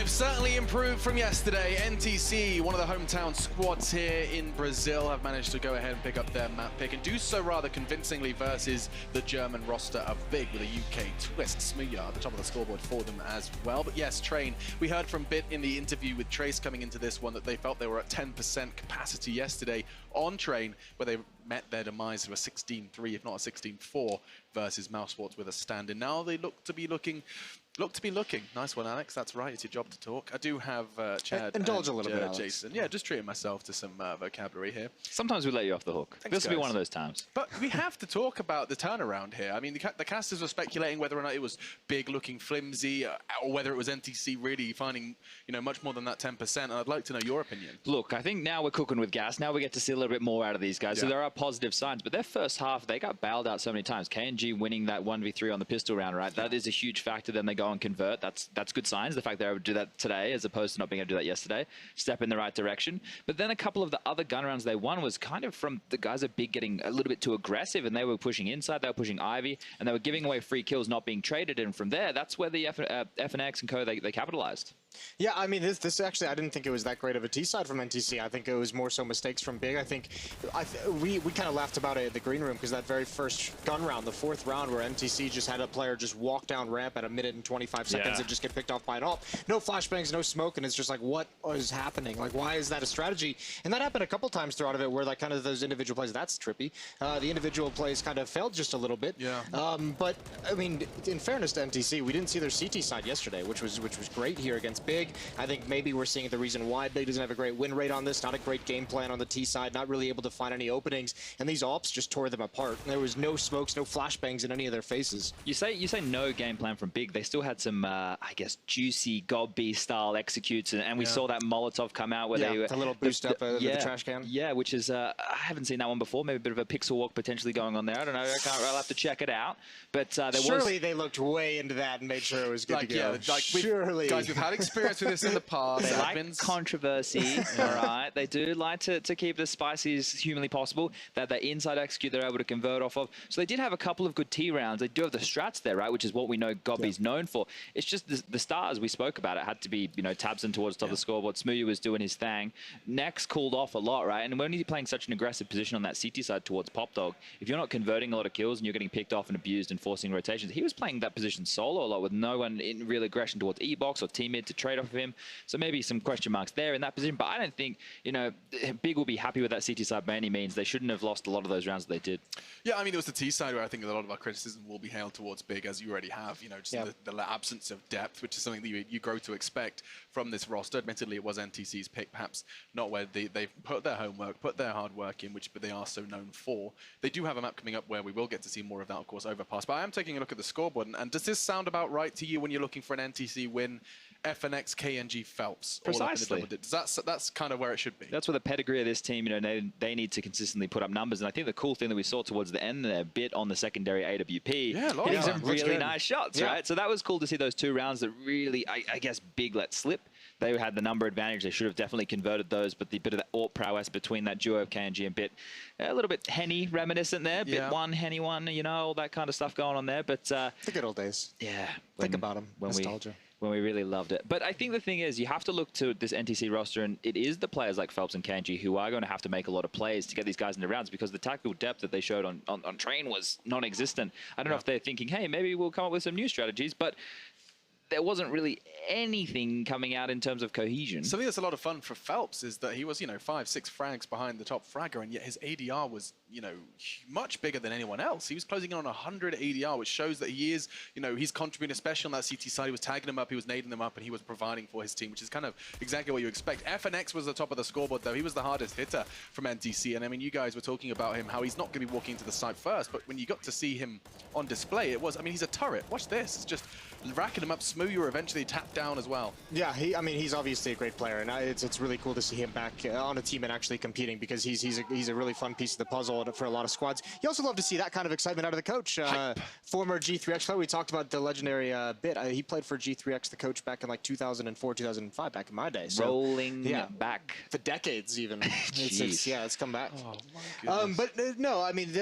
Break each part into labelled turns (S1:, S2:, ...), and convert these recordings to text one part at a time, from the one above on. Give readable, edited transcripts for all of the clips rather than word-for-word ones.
S1: They've certainly improved from yesterday. NTC, one of the hometown squads here in Brazil, have managed to go ahead and pick up their map pick and do so rather convincingly versus the German roster of Big with a UK twist. Smuya at the top of the scoreboard for them as well. But yes, Train, we heard from Bit in the interview with Trace coming into this one that they felt they were at 10% capacity yesterday on Train, where they met their demise of a 16-3, if not a 16-4, versus Mousesports with a stand. And now they look to be looking. Nice one, Alex. That's right. It's your job to talk. I do have Chad
S2: indulge
S1: and,
S2: a little bit, Alex.
S1: Jason. Yeah, just treating myself to some vocabulary here.
S3: Sometimes we let you off the hook.
S1: Thanks,
S3: this will be one of those times.
S1: But we have to talk about the turnaround here. I mean, the casters were speculating whether or not it was Big looking flimsy or whether it was NTC really finding, much more than that 10%. And I'd like to know your opinion.
S3: Look, I think now we're cooking with gas. Now we get to see a little bit more out of these guys. Yeah. So there are positive signs. But their first half, they got bailed out so many times. KNG winning that 1v3 on the pistol round, right? That is a huge factor. Then they go and convert. That's good signs. The fact they're able to do that today as opposed to not being able to do that yesterday. Step in the right direction. But then a couple of the other gun rounds they won was kind of from the guys at Big getting a little bit too aggressive, and they were pushing inside, they were pushing Ivy, and they were giving away free kills not being traded. And from there, that's where the FNX and Co, they capitalized.
S2: Yeah, I mean, this actually, I didn't think it was that great of a T-side from NTC. I think it was more so mistakes from Big. I think we kind of laughed about it at the green room because that very first gun round, the fourth round where NTC just had a player just walk down ramp at a minute and 25 seconds and just get picked off by an ult. No flashbangs, no smoke, and it's just like, what is happening? Like, why is that a strategy? And that happened a couple times throughout of it where like kind of those individual plays, that's trippy. The individual plays kind of failed just a little bit.
S1: Yeah.
S2: But, I mean, in fairness to NTC, we didn't see their CT side yesterday, which was great here against Big. I think maybe we're seeing the reason why Big doesn't have a great win rate on this, not a great game plan on the T side, not really able to find any openings, and these ops just tore them apart. There was no smokes, no flashbangs in any of their faces.
S3: You say no game plan from Big. They still had some, I guess, juicy Gobby style executes, and we saw that Molotov come out where they were
S2: a little boost up the trash can.
S3: Yeah, which is I haven't seen that one before. Maybe a bit of a pixel walk potentially going on there. I don't know. I'll have to check it out. But
S2: surely they looked way into that and made sure it was good to go.
S1: Yeah,
S2: surely.
S1: Guys, we've had experience with this in the past.
S3: They like controversy, all right? They do like to keep it as spicy as humanly possible. That inside execute they're able to convert off of. So they did have a couple of good T rounds. They do have the strats there, right? Which is what we know Gobby's known for. It's just the stars we spoke about. It had to be, Tabson towards the top of the scoreboard. Smuya was doing his thing. Next cooled off a lot, right? And when you're playing such an aggressive position on that CT side towards Pop Dog, if you're not converting a lot of kills and you're getting picked off and abused and forcing rotations, he was playing that position solo a lot with no one in real aggression towards E-Box or T-Mid to trade off of him. So maybe some question marks there in that position, but I don't think, Big will be happy with that CT side by any means. They shouldn't have lost a lot of those rounds that they did.
S1: Yeah, I mean, it was the T side where I think a lot of our criticism will be hailed towards Big, as you already have, the absence of depth, which is something that you grow to expect from this roster. Admittedly, it was NTC's pick, perhaps not where they've put their homework, put their hard work in, but they are so known for. They do have a map coming up where we will get to see more of that, of course, Overpass. But I am taking a look at the scoreboard, and does this sound about right to you when you're looking for an NTC win? FNX, KNG, Phelps.
S3: Precisely.
S1: That's kind of where it should be.
S3: That's where the pedigree of this team, they need to consistently put up numbers. And I think the cool thing that we saw towards the end there, Bit on the secondary AWP, hitting some really nice shots, right? So that was cool to see those two rounds that really, I guess, Big let slip. They had the number advantage. They should have definitely converted those, but the bit of the AWP prowess between that duo of KNG and Bit, a little bit Henny reminiscent there. Bit one, Henny one, all that kind of stuff going on there. But
S2: the good old days.
S3: Yeah.
S2: Think about them. Nostalgia.
S3: When we really loved it. But I think the thing is, you have to look to this NTC roster, and it is the players like Phelps and KNG who are going to have to make a lot of plays to get these guys into rounds, because the tactical depth that they showed on Train was non-existent. I don't know if they're thinking, hey, maybe we'll come up with some new strategies, but there wasn't really anything coming out in terms of cohesion.
S1: Something that's a lot of fun for Phelps is that he was, 5-6 frags behind the top fragger, and yet his ADR was, much bigger than anyone else. He was closing in on 100 ADR, which shows that he is, he's contributing, especially on that CT side. He was tagging them up, he was nading them up, and he was providing for his team, which is kind of exactly what you expect. FNX was the top of the scoreboard, though. He was the hardest hitter from NTC, and I mean, you guys were talking about him, how he's not going to be walking into the site first, but when you got to see him on display, he's a turret. Watch this. It's just racking him up. Smuya eventually tapped down as well.
S2: Yeah, he's obviously a great player, and it's really cool to see him back on a team and actually competing, because he's a really fun piece of the puzzle for a lot of squads. You also love to see that kind of excitement out of the coach. Former G3X player, we talked about the legendary Bit. He played for G3X, the coach, back in like 2004, 2005, back in my day. So,
S3: rolling back.
S2: For decades, even. It's come back.
S1: Oh, my goodness.
S2: But no, I mean,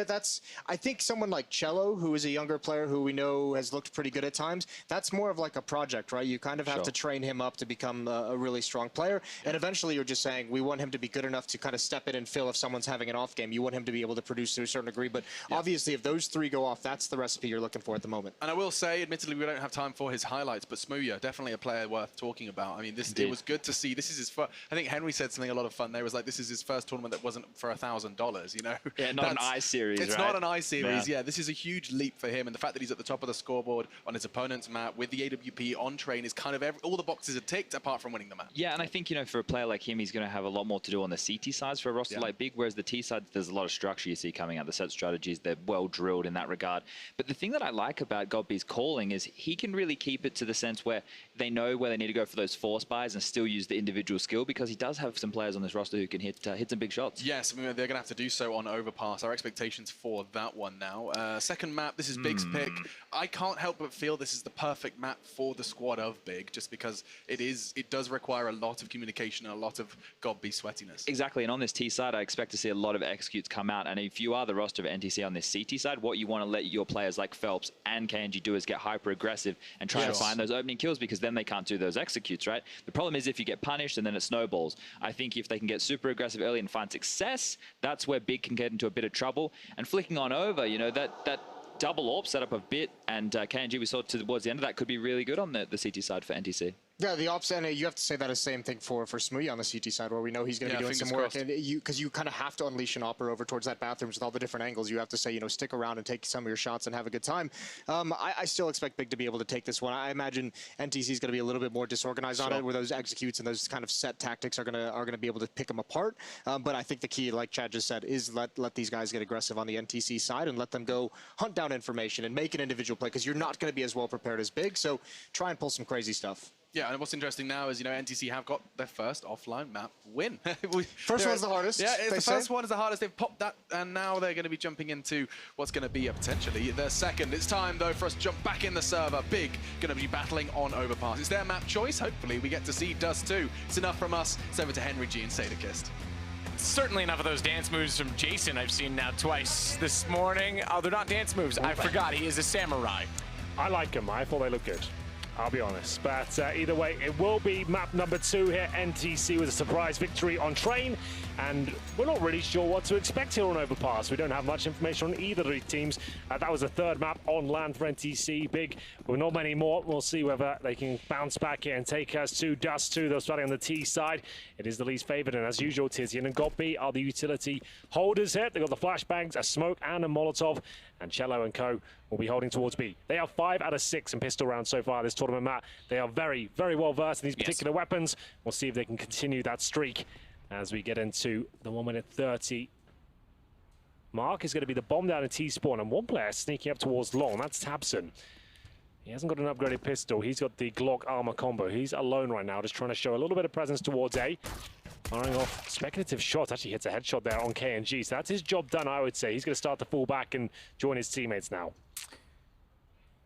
S2: I think someone like Cello, who is a younger player who we know has looked pretty good at times, that's more of like a project, right? You kind of have to train him up to become a really strong player. And eventually you're just saying, we want him to be good enough to kind of step in and fill if someone's having an off game. You want him to be able to produce to a certain degree. But obviously, if those three go off, that's the recipe you're looking for at the moment.
S1: And I will say, admittedly, we don't have time for his highlights, but Smooya, definitely a player worth talking about. I mean, it was good to see. This is his first. I think Henry said something a lot of fun there. Was like, this is his first tournament that wasn't for $1,000. You know,
S3: yeah, not an I series.
S1: It's
S3: right?
S1: not an I series. Yeah, this is a huge leap for him, and the fact that he's at the top of the scoreboard on his opponent's map with the AWP on train is kind of all the boxes are ticked apart from winning the map.
S3: Yeah, and I think, you know, for a player like him, he's going to have a lot more to do on the CT sides for a roster like Big, whereas the T side, there's a lot of structure you see coming out. The set strategies, they're well drilled in that regard. But the thing that I like about Godby's calling is he can really keep it to the sense where they know where they need to go for those force buys and still use the individual skill, because he does have some players on this roster who can hit some big shots.
S1: Yes, I mean, they're going to have to do so on Overpass. Our expectations for that one now. Second map, this is Big's pick. I can't help but feel this is the perfect map for the squad of Big, just because it does require a lot of communication and a lot of Godby sweatiness.
S3: Exactly, and on this T side, I expect to see a lot of executes come out. And if you are the roster of NTC on this CT side, what you want to let your players like Phelps and KNG do is get hyper aggressive and try to find those opening kills, because then they can't do those executes, right? The problem is if you get punished and then it snowballs. I think if they can get super aggressive early and find success, that's where Big can get into a bit of trouble. And flicking on over, you know, that double AWP setup of Bit and KNG we saw towards the end of that could be really good on the CT side for NTC.
S2: Yeah, the ops, and you have to say that the same thing for Smooya on the CT side, where we know he's going to be doing some work.
S1: Crossed.
S2: And because you kind of have to unleash an opera over towards that bathroom with all the different angles. You have to say, you know, stick around and take some of your shots and have a good time. I still expect Big to be able to take this one. I imagine NTC is going to be a little bit more disorganized on it, where those executes and those kind of set tactics are going to be able to pick them apart. But I think the key, like Chad just said, is let these guys get aggressive on the NTC side and let them go hunt down information and make an individual play, because you're not going to be as well prepared as Big. So try and pull some crazy stuff.
S1: Yeah, and what's interesting now is, you know, NTC have got their first offline map win.
S2: First one's the hardest.
S1: Yeah, the first one is the hardest. They've popped that, and now they're going to be jumping into what's going to be potentially their second. It's time, though, for us to jump back in the server. Big going to be battling on Overpass. It's their map choice. Hopefully, we get to see Dust too. It's enough from us. It's over to Henry G and Sadakist.
S4: Certainly enough of those dance moves from Jason I've seen now twice this morning. Oh, they're not dance moves. I forgot. He is a samurai.
S5: I like him. I thought they looked good, I'll be honest. But either way, it will be map number 2 here. NTC with a surprise victory on train. And we're not really sure what to expect here on Overpass. We don't have much information on either of the teams. That was the third map on land for NTC. Big, with not many more. We'll see whether they can bounce back here and take us to Dust 2. They're starting on the T side. It is the least favored. And as usual, Tizian and Godby are the utility holders here. They've got the flashbangs, a smoke, and a Molotov. And Cello and co will be holding towards B. They are 5 out of 6 in pistol rounds so far this tournament, Matt. They are very, very well versed in these particular weapons. We'll see if they can continue that streak as we get into the 1 minute 30 mark. Is going to be the bomb down in T-spawn, and one player sneaking up towards long. That's Tabson. He hasn't got an upgraded pistol. He's got the Glock armor combo. He's alone right now, just trying to show a little bit of presence towards A. Firing off speculative shots. Actually hits a headshot there on KNG. So that's his job done, I would say. He's going to start to fall back and join his teammates now.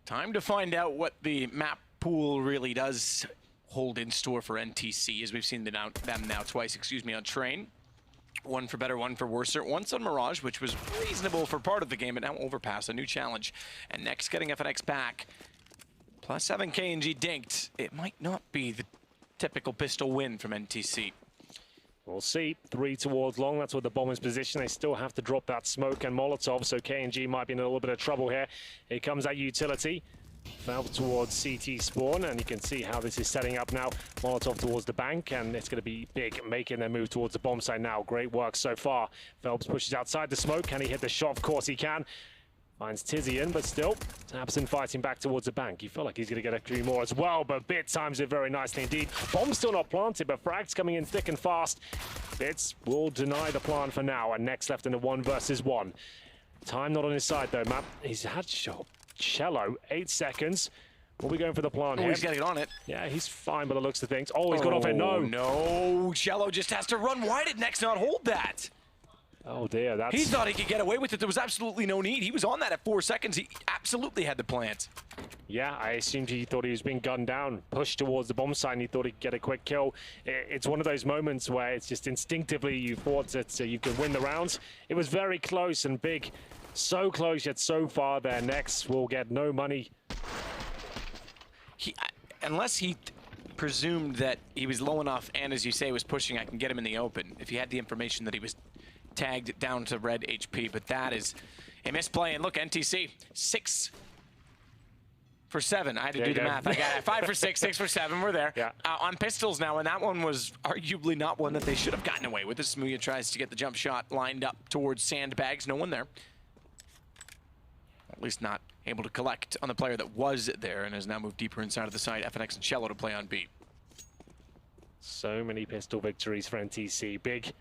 S4: Time to find out what the map pool really does hold in store for NTC, as we've seen them now twice, on train. One for better, one for worser. Once on Mirage, which was reasonable for part of the game, but now Overpass, a new challenge. And next, getting FNX back. +7 KNG dinked. It might not be the typical pistol win from NTC.
S5: We'll see. 3 towards long. That's where the bomb is positioned. They still have to drop that smoke and Molotov, so KNG might be in a little bit of trouble here. Here comes that utility. Valve towards CT spawn, and you can see how this is setting up now. Molotov towards the bank, and it's going to be Big making their move towards the bomb site now. Great work so far. Phelps pushes outside the smoke. Can he hit the shot? Of course he can. Finds Tizian, but still, Tabson fighting back towards the bank. You feel like he's going to get a few more as well, but Bit times it very nicely indeed. Bomb's still not planted, but Frag's coming in thick and fast. Bits will deny the plant for now, and next left in the 1 versus 1. Time not on his side though, Matt. He's had shot. Cello, 8 seconds. We'll be going for the plant here.
S4: He's getting on it.
S5: Yeah, he's fine by the looks of things. Oh, he's got off it. No.
S4: No, Cello just has to run. Why did Next not hold that?
S5: Oh dear, that's...
S4: He thought he could get away with it. There was absolutely no need. He was on that at 4 seconds. He absolutely had the plant.
S5: Yeah, I assumed he thought he was being gunned down, pushed towards the bomb site, and he thought he'd get a quick kill. It's one of those moments where it's just instinctively you thought that you could win the round. It was very close and Big. So close yet so far there. Next will get no money.
S4: Unless he presumed that he was low enough and, as you say, was pushing, I can get him in the open. If he had the information that he was tagged down to red HP, but that is a misplay. And look, NTC, 6 for 7. I had to do the math. I got it. 5 for 6, 6 for 7. We're there.
S5: Yeah.
S4: On pistols now, and that one was arguably not one that they should have gotten away with. As Smooya tries to get the jump shot lined up towards sandbags. No one there. At least not able to collect on the player that was there and has now moved deeper inside of the site. FNX and Cello to play on B.
S5: So many pistol victories for NTC. Big,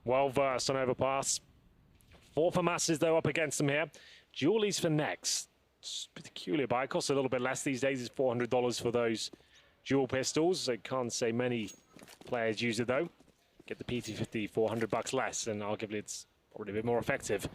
S5: well-versed on Overpass. 4 for Masses, though, up against them here. Julies for next. It's peculiar, but it costs a little bit less these days. It's $400 for those dual pistols. I can't say many players use it, though. Get the PT50, $400 less, and arguably it's probably a bit more effective.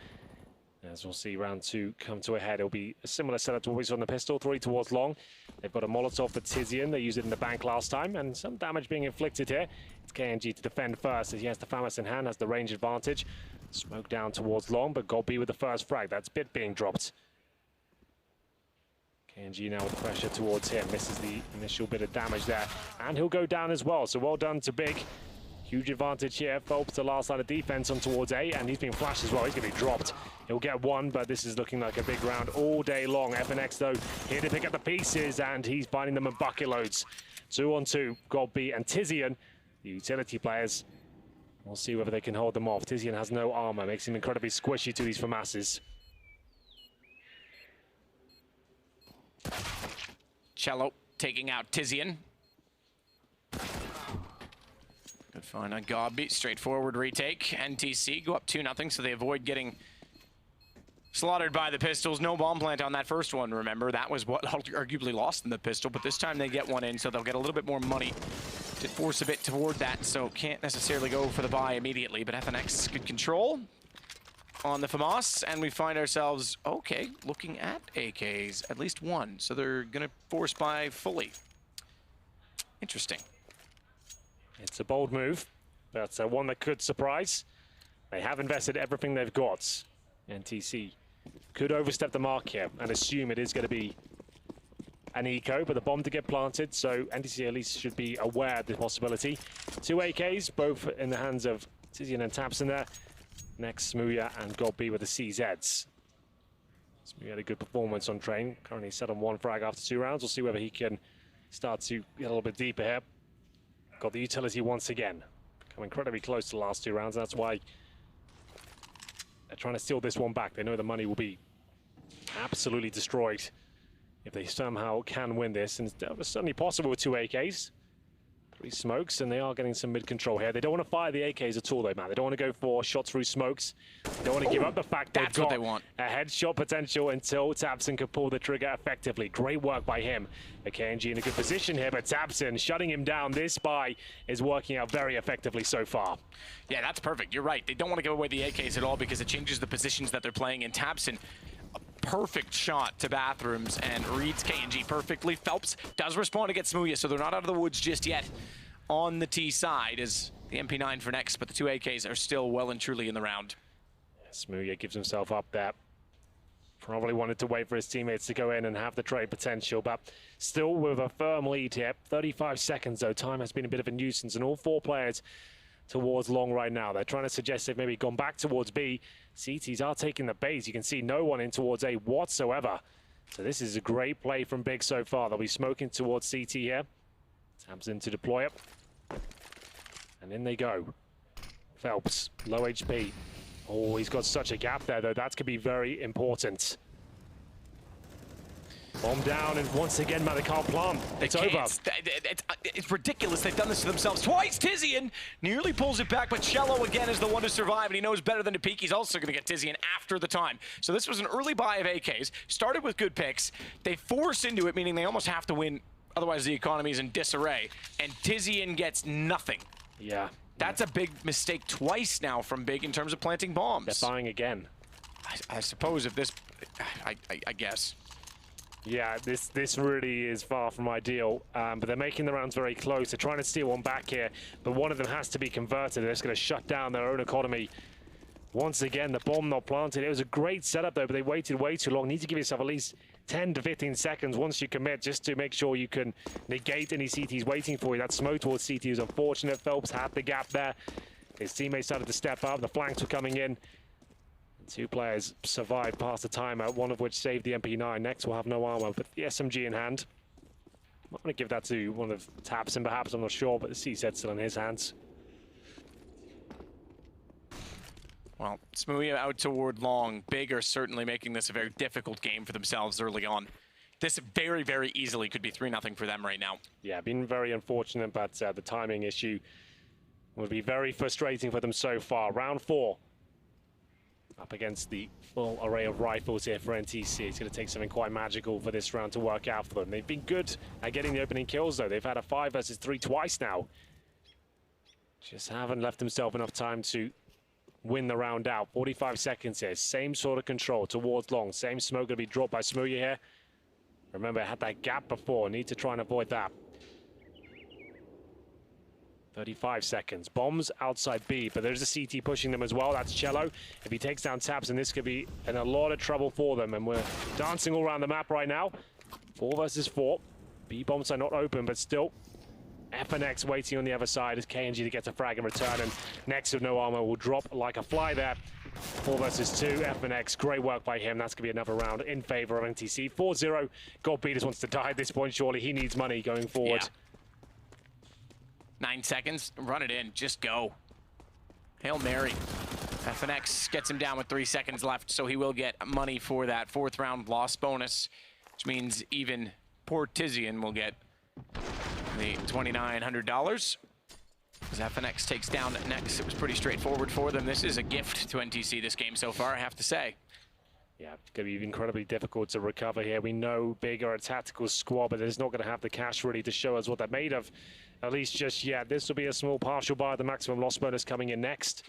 S5: As we'll see round 2 come to a head, it'll be a similar setup to what we saw on the pistol, 3 towards long. They've got a Molotov for Tizian. They used it in the bank last time, and some damage being inflicted here. It's KNG to defend first as he has the FAMAS in hand, has the range advantage. Smoke down towards long, but Golby with the first frag. That's Bit being dropped. KNG now with pressure towards him, misses the initial bit of damage there, and he'll go down as well. So well done to Big. Huge advantage here. Phelps, the last line of defense on towards A, and he's being flashed as well. He's going to be dropped. He'll get 1, but this is looking like a big round all day long. FNX, though, here to pick up the pieces, and he's finding them in bucket loads. 2 on 2, Golby and Tizian, the utility players. We'll see whether they can hold them off. Tizian has no armor, makes him incredibly squishy to these FAMASes.
S4: Cello taking out Tizian. Good find on Golby. Straightforward retake. NTC go up 2-0, so they avoid getting slaughtered by the pistols. No bomb plant on that first one, remember. That was what arguably lost in the pistol, but this time they get one in, so they'll get a little bit more money to force a bit toward that, so can't necessarily go for the buy immediately, but FNX good control on the FAMAS, and we find ourselves, okay, looking at AKs, at least 1, so they're going to force buy fully. Interesting.
S5: It's a bold move, but one that could surprise. They have invested everything they've got. NTC could overstep the mark here and assume it is going to be an eco, but the bomb to get planted, so NTC at least should be aware of the possibility. 2 AKs, both in the hands of Tizian and Tapson there. Next, Smooya and Golby with the CZs. Smooya had a good performance on train. Currently set on 1 frag after 2 rounds. We'll see whether he can start to get a little bit deeper here. Got the utility once again. Come incredibly close to the last 2 rounds. That's why they're trying to steal this one back. They know the money will be absolutely destroyed if they somehow can win this. And it's certainly possible with 2 AKs. 3 smokes, and they are getting some mid-control here. They don't want to fire the AKs at all, though, man. They don't want to go for shots through smokes. They don't want to give up the fact they've got a headshot potential until Tapson can pull the trigger effectively. Great work by him. The KNG in a good position here, but Tapson shutting him down. This buy is working out very effectively so far.
S4: Yeah, that's perfect. You're right. They don't want to give away the AKs at all because it changes the positions that they're playing in. Tapson, perfect shot to bathrooms and reads KNG perfectly. Phelps does respond to get Smooya, so they're not out of the woods just yet on the T side as the MP9 for next, but the 2 AKs are still well and truly in the round.
S5: Smooya gives himself up there. Probably wanted to wait for his teammates to go in and have the trade potential, but still with a firm lead here. 35 seconds though. Time has been a bit of a nuisance, and all 4 players towards long right now. They're trying to suggest they've maybe gone back towards B. CTs are taking the bait. You can see no one in towards A whatsoever. So this is a great play from Big so far. They'll be smoking towards CT here. Tabs in to deploy it. And in they go. Phelps, low HP. Oh, he's got such a gap there, though. That could be very important. Bomb down, and once again, man, they can't plant. It's over.
S4: It's ridiculous. They've done this to themselves twice. Tizian nearly pulls it back, but Cello again is the one to survive, and he knows better than to peek. He's also going to get Tizian after the time. So this was an early buy of AKs. Started with good picks. They force into it, meaning they almost have to win. Otherwise, the economy is in disarray. And Tizian gets nothing.
S5: Yeah.
S4: That's a big mistake twice now from Big in terms of planting bombs.
S5: They're buying again.
S4: I suppose if this... I guess.
S5: Yeah, this really is far from ideal, but they're making the rounds very close. They're trying to steal one back here, but one of them has to be converted. They're just going to shut down their own economy Once again, the bomb not planted. It was a great setup, though, but they waited way too long. Need to give yourself at least 10 to 15 seconds once you commit, just to make sure you can negate any CTs waiting for you. That smoke towards CT was unfortunate. Phelps had the gap there. His teammates started to step up. The flanks were coming in. Two players survived past the timeout, one of which saved the MP9. Next will have no armor, but the SMG in hand. I'm going to give that to one of tabseN, perhaps, I'm not sure, but the CZ's still in his hands.
S4: Well, Smooya out toward long. Big are certainly making this a very difficult game for themselves early on. This very, very easily could be 3-0 for them right now.
S5: Yeah, been very unfortunate, but the timing issue would be very frustrating for them so far. Round 4. Up against the full array of rifles here for NTC. It's going to take something quite magical for this round to work out for them. They've been good at getting the opening kills, though. They've had a 5 versus 3 twice now. Just haven't left themselves enough time to win the round out. 45 seconds here. Same sort of control towards long. Same smoke going to be dropped by Smooya here. Remember, it had that gap before. Need to try and avoid that. 35 seconds. Bombs outside B, but there's a CT pushing them as well. That's Cello. If he takes down tabseN, this could be in a lot of trouble for them. And we're dancing all around the map right now. 4 versus 4. B bombs are not open, but still. FNX waiting on the other side as KNG to get a frag in return. And Next with no armor will drop like a fly there. 4 versus 2. FNX, great work by him. That's going to be another round in favor of NTC. 4-0. God Peters wants to die at this point, surely. He needs money going forward.
S4: Yeah. 9 seconds, run it in, just go. Hail Mary. FNX gets him down with 3 seconds left, so he will get money for that 4th round loss bonus, which means even poor Tizian will get the $2,900. As FNX takes down Next, it was pretty straightforward for them. This is a gift to NTC this game so far, I have to say.
S5: Yeah, it's going to be incredibly difficult to recover here. We know Big are a tactical squad, but it's not going to have the cash really to show us what they're made of. At least just yet. This will be a small partial buy. The maximum loss bonus coming in next.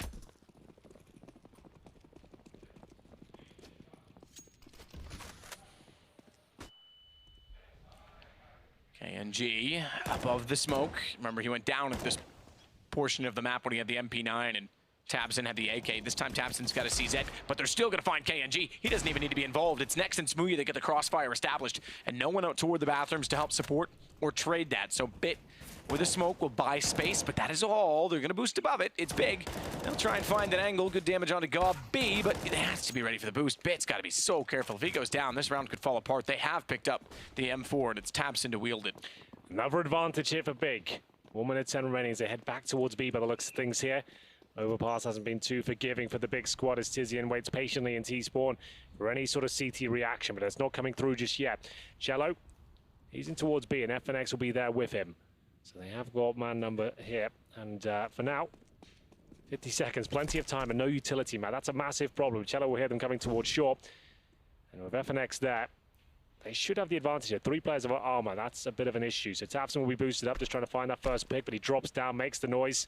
S4: KNG above the smoke. Remember, he went down at this portion of the map when he had the MP9 and tabseN had the AK. This time tabseN's got a CZ, but they're still going to find KNG. He doesn't even need to be involved. It's Next and Smooya that get the crossfire established, and no one out toward the bathrooms to help support or trade that. So Bit with a smoke will buy space, but that is all. They're going to boost above it. It's Big. They'll try and find an angle. Good damage onto Gob B, but it has to be ready for the boost. Bit's got to be so careful. If he goes down, this round could fall apart. They have picked up the M4, and it's tabseN to wield it.
S5: Another advantage here for Big. 1 minute 10 remaining as they head back towards B by the looks of things here. Overpass hasn't been too forgiving for the Big squad as Tizian waits patiently in T-spawn for any sort of CT reaction, but it's not coming through just yet. Cello, he's in towards B, and FNX will be there with him. So they have got man number here, and for now, 50 seconds, plenty of time, and no utility, man. That's a massive problem. Cello will hear them coming towards short, and with FNX there, they should have the advantage here. 3 players of armor, that's a bit of an issue. So tabseN will be boosted up, just trying to find that first pick, but he drops down, makes the noise.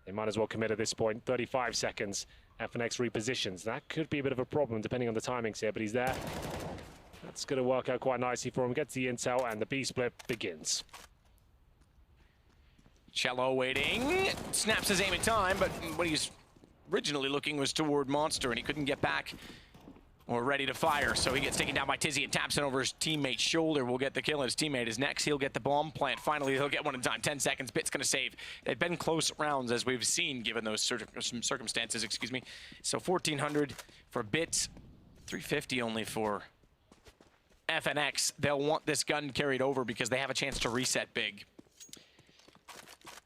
S5: They might as well commit at this point. 35 seconds. FNX repositions. That could be a bit of a problem depending on the timings here, but he's there. That's going to work out quite nicely for him. Gets the intel, and the B split begins.
S4: Cello waiting. Snaps his aim in time, but what he's originally looking was toward Monster, and he couldn't get back or ready to fire, so he gets taken down by Tizzy and tabseN over his teammate's shoulder. Will get the kill, and his teammate is Next. He'll get the bomb plant. Finally, he'll get one in time. 10 seconds. Bit's going to save. They've been close rounds, as we've seen, given those circumstances, excuse me. So 1,400 for Bit, 350 only for FNX. They'll want this gun carried over because they have a chance to reset Big.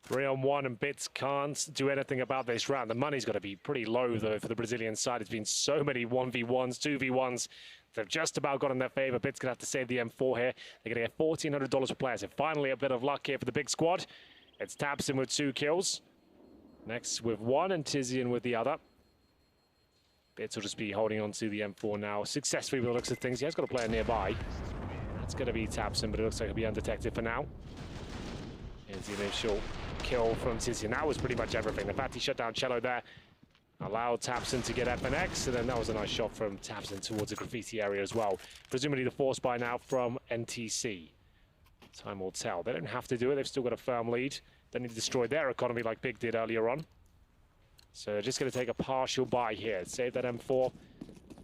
S5: 3-on-1, and Bits can't do anything about this round. The money's got to be pretty low, though, for the Brazilian side. It's been so many 1v1s, 2v1s. They've just about got in their favor. Bits going to have to save the M4 here. They're going to get $1,400 per player. So finally, a bit of luck here for the Big squad. It's tabseN with 2 kills. Next with 1, and Tizian with the other. Bits will just be holding on to the M4 now. Successfully with the looks of things. He has got a player nearby. That's going to be tabseN, but it looks like he'll be undetected for now. Here's the initial kill from Tizian. That was pretty much everything. The fact he shut down Cello there allowed tabseN to get FNX, and then that was a nice shot from tabseN towards the graffiti area as well. Presumably the force buy now from NTC. Time will tell. They don't have to do it. They've still got a firm lead. Don't need to destroy their economy like Big did earlier on. So just going to take a partial buy here. Save that M4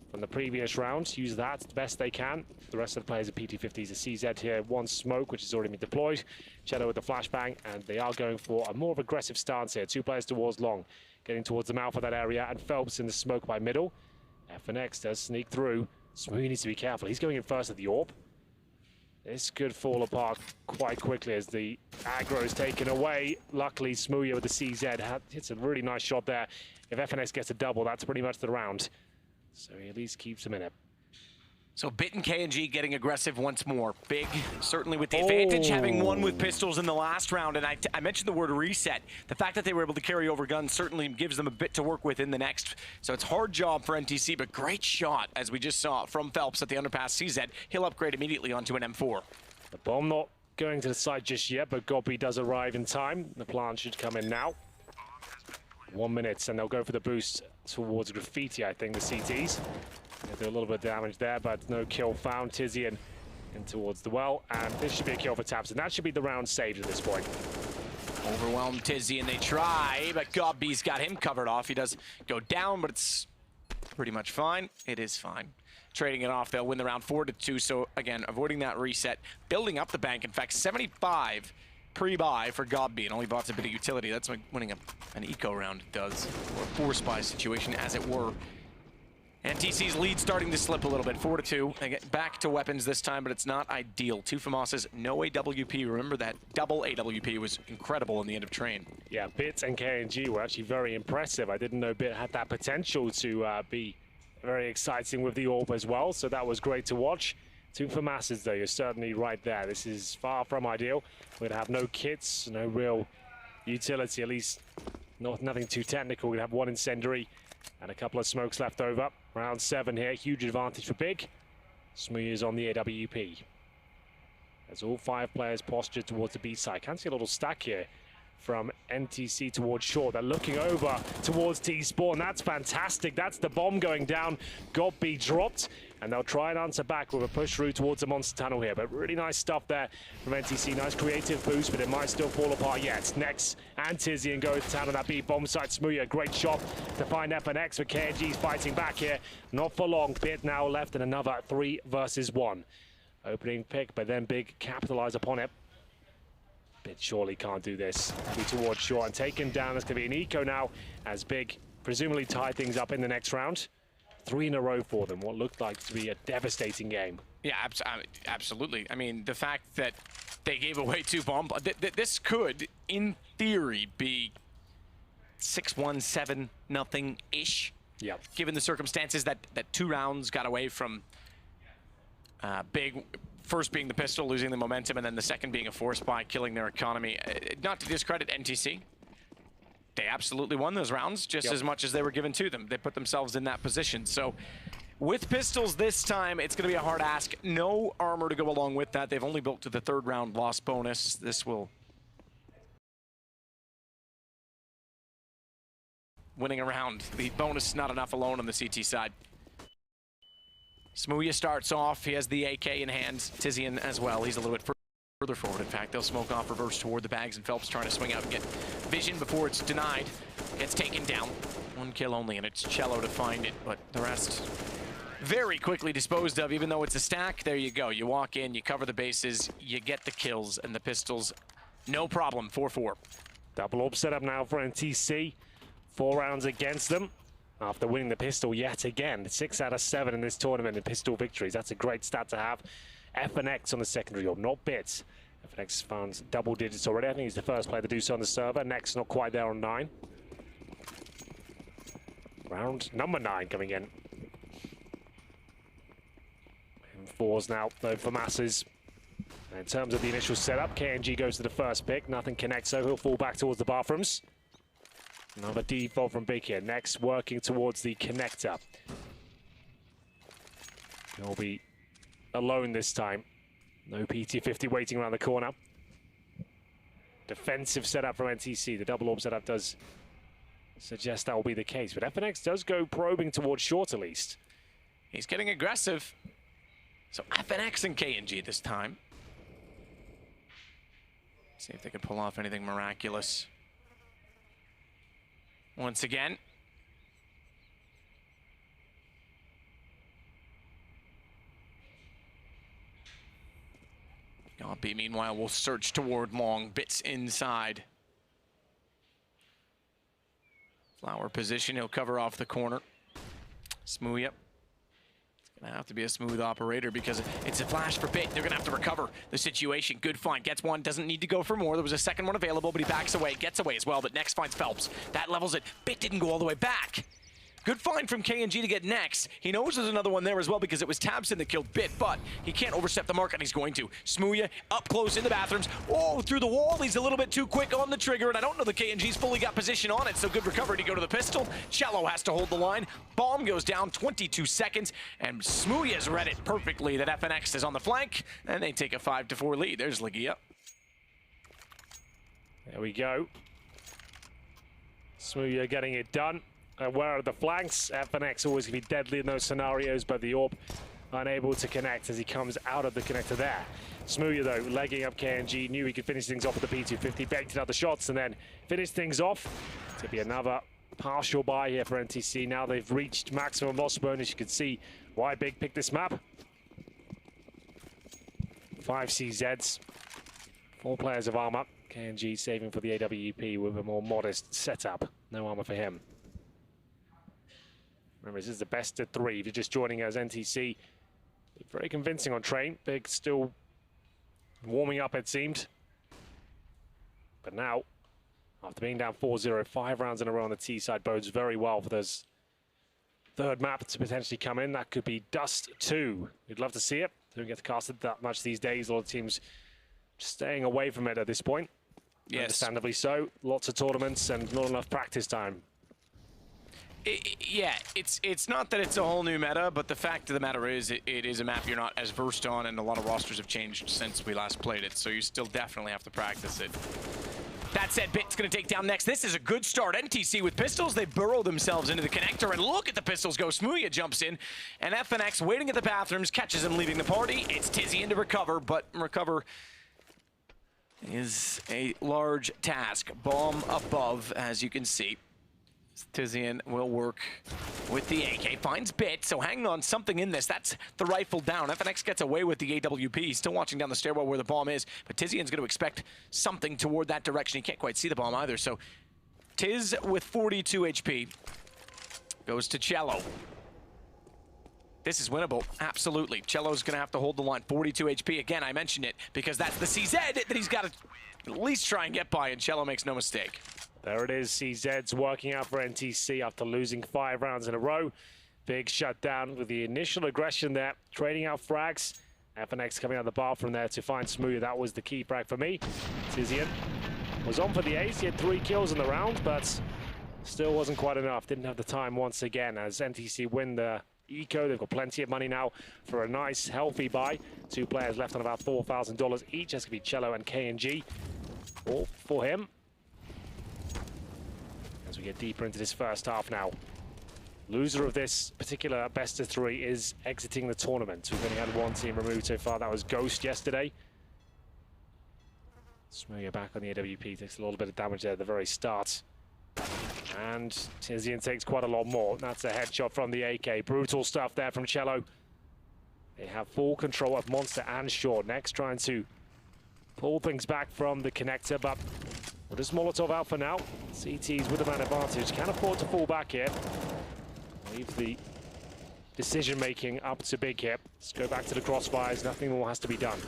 S5: from the previous round. Use that the best they can. The rest of the players are PT50s. A CZ here, one smoke, which has already been deployed. Cello with the flashbang, and they are going for a more aggressive stance here. Two players towards long, getting towards the mouth of that area, and Phelps in the smoke by middle. FNX does sneak through. Smoothie needs to be careful. He's going in first at the AWP. This could fall apart quite quickly as the aggro is taken away. Luckily, Smoothie with the CZ hits a really nice shot there. If FNX gets a double, that's pretty much the round. So he at least keeps him in it.
S4: So Bit and KNG getting aggressive once more. Big, certainly with the advantage, having won with pistols in the last round. And I mentioned the word reset. The fact that they were able to carry over guns certainly gives them a bit to work with in the next. So it's hard job for NTC, but great shot, as we just saw from Phelps at the underpass CZ. He'll upgrade immediately onto an M4.
S5: The bomb not going to the side just yet, but Godby does arrive in time. The plant should come in now. 1 minute, and they'll go for the boost towards Graffiti, I think, the CTs. They do a little bit of damage there, but no kill found. Tizian in towards the well, and this should be a kill for Taps, and that should be the round saved at this point.
S4: Overwhelmed Tizian, they try, but Godby's got him covered off. He does go down, but it's pretty much fine. It is fine. Trading it off, they'll win the round 4-2, so again, avoiding that reset, building up the bank. In fact, 75 pre-buy for Godby, and only bought a bit of utility. That's like winning an eco round does, or a force buy situation, as it were. NTC's lead starting to slip a little bit, 4-2. They get back to weapons this time, but it's not ideal. Two FAMASas, no AWP. Remember that double AWP was incredible in the end of Train.
S5: Yeah, Bit and KNG were actually very impressive. I didn't know Bit had that potential to be very exciting with the AWP as well, so that was great to watch. Two FAMASas, though, you're certainly right there. This is far from ideal. We'd have no kits, no real utility, at least nothing too technical. We'd have one incendiary and a couple of smokes left over. Round 7 here, huge advantage for Big. Smoothie is on the AWP. As all 5 players posture towards the B side. Can see a little stack here from NTC towards short. They're looking over towards T-Spawn. That's fantastic. That's the bomb going down. Got B dropped, and they'll try and answer back with a push through towards the monster tunnel here. But really nice stuff there from NTC. Nice creative boost, but it might still fall apart yet. Next, and Tizian goes to town on that B bomb site. Smoothie, a great shot to find FNX, but KNG's fighting back here. Not for long. Bit now left in another 3 versus 1. Opening pick, but then Big capitalize upon it. Bit surely can't do this. Be towards short and taken down. There's going to be an eco now as Big presumably tie things up in the next round. 3 in a row for them. What looked like to be a devastating game.
S4: Yeah, absolutely. I mean, the fact that they gave away 2 bombs, this could, in theory, be 6-1, 7-0-ish.
S5: Yeah.
S4: Given the circumstances that 2 rounds got away from Big. First being the pistol, losing the momentum, and then the second being a force buy, killing their economy. Not to discredit NTC. They absolutely won those rounds just as much as they were given to them. They put themselves in that position. So with pistols this time, it's going to be a hard ask. No armor to go along with that. They've only built to the 3rd round loss bonus. This will... winning a round. The bonus is not enough alone on the CT side. Smoothie starts off. He has the AK in hand. Tizian as well. He's a little bit further forward. In fact, they'll smoke off reverse toward the bags, and Phelps trying to swing out and get vision before it's denied. Gets taken down. 1 kill only, and it's Cello to find it, but the rest very quickly disposed of. Even though it's a stack, there you go. You walk in, you cover the bases, you get the kills, and the pistols, no problem. 4-4.
S5: Double AWP set up now for NTC. 4 rounds against them. After winning the pistol yet again. 6 out of 7 in this tournament in pistol victories. That's a great stat to have. FNX on the secondary AWP, not Bits. FNX found double digits already. I think he's the first player to do so on the server. Next, not quite there on 9. Round number 9 coming in. M4s now, though, for masses. In terms of the initial setup, KNG goes to the first pick. Nothing connects, so he'll fall back towards the bathrooms. Another default from Big here. Next, working towards the connector. He'll be alone this time. No PT50 waiting around the corner. Defensive setup from NTC. The double AWP setup does suggest that will be the case. But FNX does go probing towards short at least.
S4: He's getting aggressive. So FNX and KNG this time. See if they can pull off anything miraculous. once again. Gobby, meanwhile, will search toward long. Bits inside. Flower position, he'll cover off the corner. Smooya. It's gonna have to be a smooth operator because it's a flash for Bit. They're gonna have to recover the situation. Good find, gets one, doesn't need to go for more. There was a second one available, but he backs away, gets away as well, but next finds Phelps. That levels it. Bit didn't go all the way back. Good find from KNG to get next. He knows there's another one there as well because it was Tabson that killed Bit, but he can't overstep the mark, and he's going to. Smooya up close in the bathrooms. Oh, through the wall. He's a little bit too quick on the trigger, and I don't know the KNG's fully got position on it, so good recovery to go to the pistol. Cello has to hold the line. Bomb goes down, 22 seconds, and Smooya's read it perfectly that FNX is on the flank, and they take a 5-4 lead. There's Legia.
S5: There we go. Smooya getting it done. Where are the flanks? FNX always going to be deadly in those scenarios, but the AWP unable to connect as he comes out of the connector there. Smooya, though, legging up KNG, knew he could finish things off with the P250, baked out the shots, and then finished things off. To be another partial buy here for NTC. Now they've reached maximum loss burn, as you can see why Big picked this map. 5 CZs, 4 players of armor. KNG saving for the AWP with a more modest setup. No armor for him. Remember, this is the best of 3. If you're just joining us, NTC, very convincing on train. Big still warming up, it seemed. But now, after being down 4-0, 5 rounds in a row on the T side bodes very well for this third map to potentially come in. That could be Dust 2. We'd love to see it. Don't get to cast it that much these days. A lot of teams staying away from it at this point.
S4: Yes.
S5: Understandably so. Lots of tournaments and not enough practice time.
S4: Yeah, it's not that it's a whole new meta, but the fact of the matter is it is a map you're not as versed on, and a lot of rosters have changed since we last played it, so you still definitely have to practice it. That said, Bit's going to take down next. This is a good start. NTC with pistols, they burrow themselves into the connector, and look at the pistols go. Smooya jumps in, and FNX waiting at the bathrooms, catches him leaving the party. It's Tizian to recover, but recover is a large task. Bomb above, as you can see. Tizian will work with the AK, finds Bit, so hanging on something in this. That's the rifle down. FNX gets away with the AWP. He's still watching down the stairwell where the bomb is, but Tizian's going to expect something toward that direction. He can't quite see the bomb either, so Tiz with 42 HP goes to Cello. This is winnable, absolutely. Cello's going to have to hold the line. 42 HP, again, I mentioned it, because that's the CZ that he's got to at least try and get by, and Cello makes no mistake.
S5: There it is, CZ's working out for NTC after losing 5 rounds in a row. Big shutdown with the initial aggression there, trading out frags. FNX coming out of the bar from there to find Smooya. That was the key frag for me. Tizian was on for the ace. He had 3 kills in the round, but still wasn't quite enough. Didn't have the time once again as NTC win the eco. They've got plenty of money now for a nice, healthy buy. 2 players left on about $4,000 each. That's going to be Cello and KNG. All for him. As we get deeper into this first half now. Loser of this particular best of 3 is exiting the tournament. We've only had 1 team removed so far. That was Ghost yesterday. Smooya back on the AWP. Takes a little bit of damage there at the very start. And Tizian takes quite a lot more. That's a headshot from the AK. Brutal stuff there from Cello. They have full control of Monster and Short. Next trying to pull things back from the connector, but with a Molotov out for now. CT's with the man advantage. Can't afford to fall back here. Leave the decision-making up to Big here. Let's go back to the crossfires. Nothing more has to be done.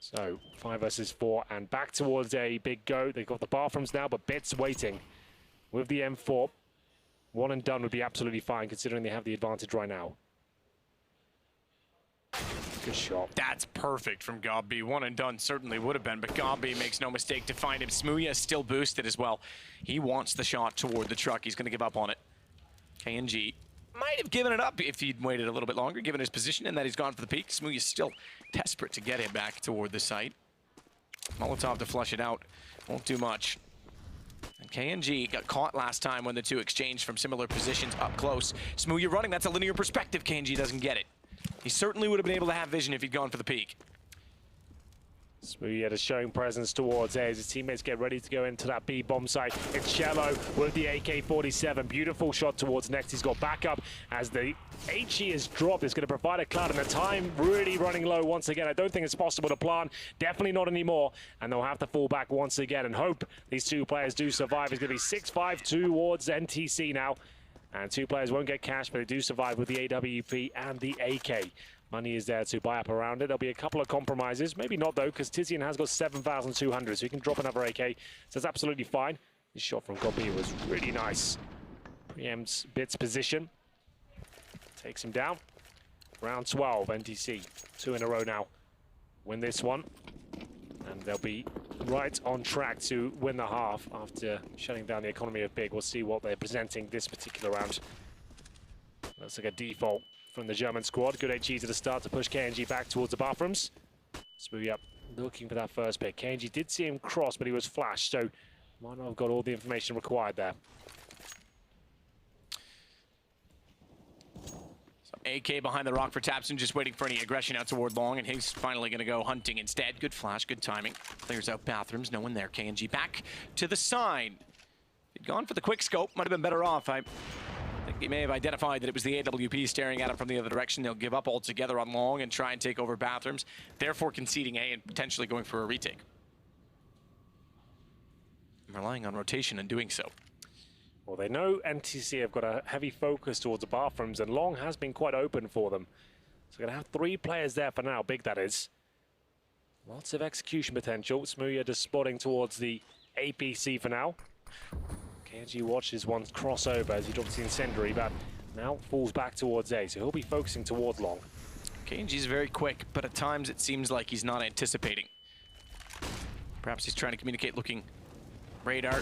S5: So 5 versus 4 and back towards a big go. They've got the bathrooms now, but Bit's waiting with the M4. 1 and done would be absolutely fine considering they have the advantage right now. Good shot.
S4: That's perfect from Gobby. 1 and done certainly would have been, but Gobby makes no mistake to find him. Smooya is still boosted as well. He wants the shot toward the truck. He's going to give up on it. KNG might have given it up if he'd waited a little bit longer, given his position and that he's gone for the peak. Smooya's still desperate to get him back toward the site. Molotov to flush it out. Won't do much. And KNG got caught last time when the 2 exchanged from similar positions up close. Smooya running. That's a linear perspective. KNG doesn't get it. He certainly would have been able to have vision if he'd gone for the peak.
S5: Smoothie is showing presence towards A as his teammates get ready to go into that B bomb site. It's Cello with the AK-47. Beautiful shot towards next. He's got backup as the HE is dropped. It's going to provide a cloud, and the time really running low once again. I don't think it's possible to plant. Definitely not anymore. And they'll have to fall back once again and hope these two players do survive. It's going to be 6-5 towards NTC now. And two players won't get cash, but they do survive with the AWP and the AK. Money is there to buy up around it. There'll be a couple of compromises. Maybe not, though, because Tizian has got 7,200, so he can drop another AK. So that's absolutely fine. His shot from Gobi was really nice. Preempts Bit's position. Takes him down. Round 12, NTC. 2 in a row now. Win this one. And they'll be right on track to win the half after shutting down the economy of Big. We'll see what they're presenting this particular round. Looks like a default from the German squad. Good HE to the start to push KNG back towards the bathrooms. Smoothie up, looking for that first pick. KNG did see him cross, but he was flashed, so might not have got all the information required there.
S4: So AK behind the rock for Tapson, just waiting for any aggression out toward long, and he's finally going to go hunting instead. Good flash, good timing. Clears out bathrooms, no one there. KNG back to the side. He'd gone for the quick scope, might have been better off. I think he may have identified that it was the AWP staring at him from the other direction. They'll give up altogether on long and try and take over bathrooms, therefore conceding A and potentially going for a retake. I'm relying on rotation and doing so.
S5: Well, they know NTC have got a heavy focus towards the bathrooms, and long has been quite open for them. So they're going to have 3 players there for now, Big that is. Lots of execution potential. Smoothie just spotting towards the APC for now. KNG watches one crossover as he drops the incendiary, but now falls back towards A, so he'll be focusing towards long.
S4: KNG's very quick, but at times it seems like he's not anticipating. Perhaps he's trying to communicate looking radar.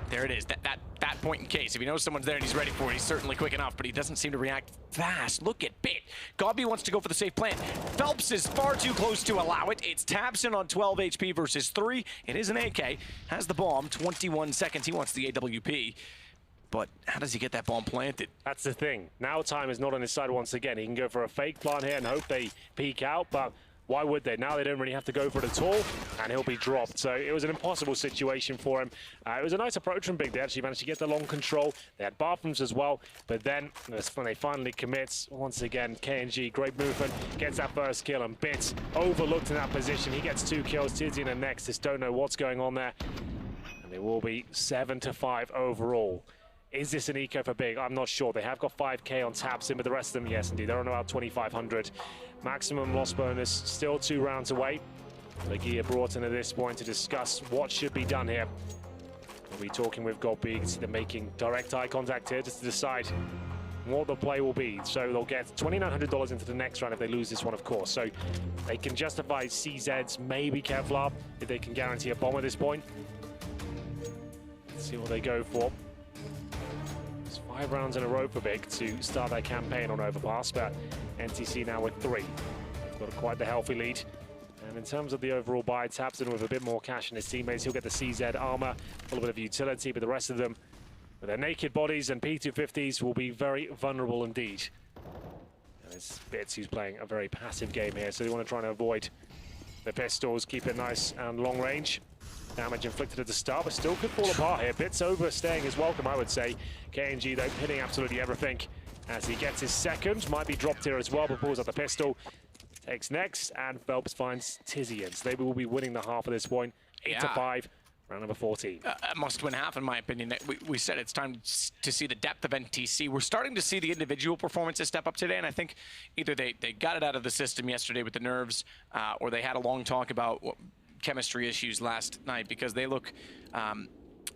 S4: There it is, that point in case. If he knows someone's there and he's ready for it, he's certainly quick enough, but he doesn't seem to react fast. Look at Bit. Gobi wants to go for the safe plant. Phelps is far too close to allow it. It's Tabson on 12 HP versus 3. It is an AK. Has the bomb, 21 seconds. He wants the AWP. But how does he get that bomb planted?
S5: That's the thing. Now time is not on his side once again. He can go for a fake plant here and hope they peek out, but why would they? Now they don't really have to go for it at all, and he'll be dropped. So it was an impossible situation for him. It was a nice approach from Big. They actually managed to get the long control. They had bathrooms as well, but then that's when they finally commit. Once again, KNG, great movement, gets that first kill, and Bit overlooked in that position. He gets 2 kills. Tizian and Nexus don't know what's going on there. And it will be 7-5 overall. Is this an eco for Big? I'm not sure. They have got 5k on Tabson, but the rest of them, yes, indeed. They're on about 2,500. Maximum loss bonus, still 2 rounds away. Legia brought in at this point to discuss what should be done here. We'll be talking with Gobi. You can see them making direct eye contact here just to decide what the play will be. So they'll get $2,900 into the next round if they lose this one, of course. So they can justify CZs, maybe Kevlar, if they can guarantee a bomb at this point. Let's see what they go for. 5 rounds in a row for Big to start their campaign on Overpass, but NTC now with 3. They've got quite the healthy lead. And in terms of the overall buy, Tabson with a bit more cash in his teammates. He'll get the CZ armor, a little bit of utility, but the rest of them, with their naked bodies and P250s, will be very vulnerable indeed. And it's Bits who's playing a very passive game here, so they want to try and avoid the pistols, keep it nice and long range. Damage inflicted at the start, but still could fall apart here. Bits overstaying his welcome, I would say. KNG, though, hitting absolutely everything as he gets his second. Might be dropped here as well, but pulls out the pistol. Takes next, and Phelps finds Tizian. So they will be winning the half at this point. 8-5, round number 14.
S4: A must-win half, in my opinion. We said it's time to see the depth of NTC. We're starting to see the individual performances step up today, and I think either they got it out of the system yesterday with the nerves, or they had a long talk about chemistry issues last night, because they look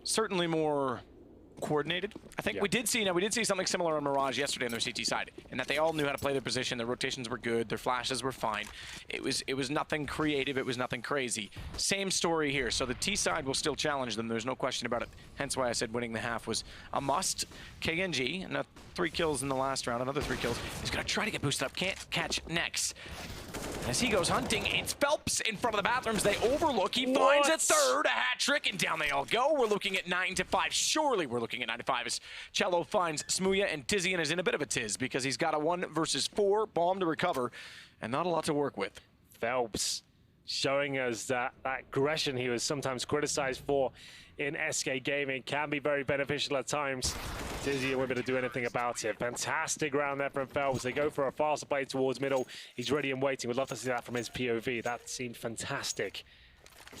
S4: certainly more coordinated. I think we did see something similar on Mirage yesterday on their CT side, and that they all knew how to play their position. Their rotations were good, their flashes were fine. It was nothing creative, it was nothing crazy. Same story here. So the T side will still challenge them, there's no question about it. Hence why I said winning the half was a must. KNG, and 3 kills in the last round, another 3 kills. He's gonna try to get boosted up, can't catch next. As he goes hunting, it's Phelps in front of the bathrooms. They overlook. He finds a third, a hat trick, and down they all go. We're looking at 9-5. Surely we're looking at 9-5 as Cello finds Smoothie, and Tizian is in a bit of a tiz because he's got a 1 versus 4 bomb to recover and not a lot to work with.
S5: Phelps showing us that aggression he was sometimes criticized for in SK Gaming can be very beneficial at times. Tizzy won't be able to do anything about it. Fantastic round there from Phelps. They go for a faster play towards middle. He's ready and waiting. We'd love to see that from his POV. That seemed fantastic.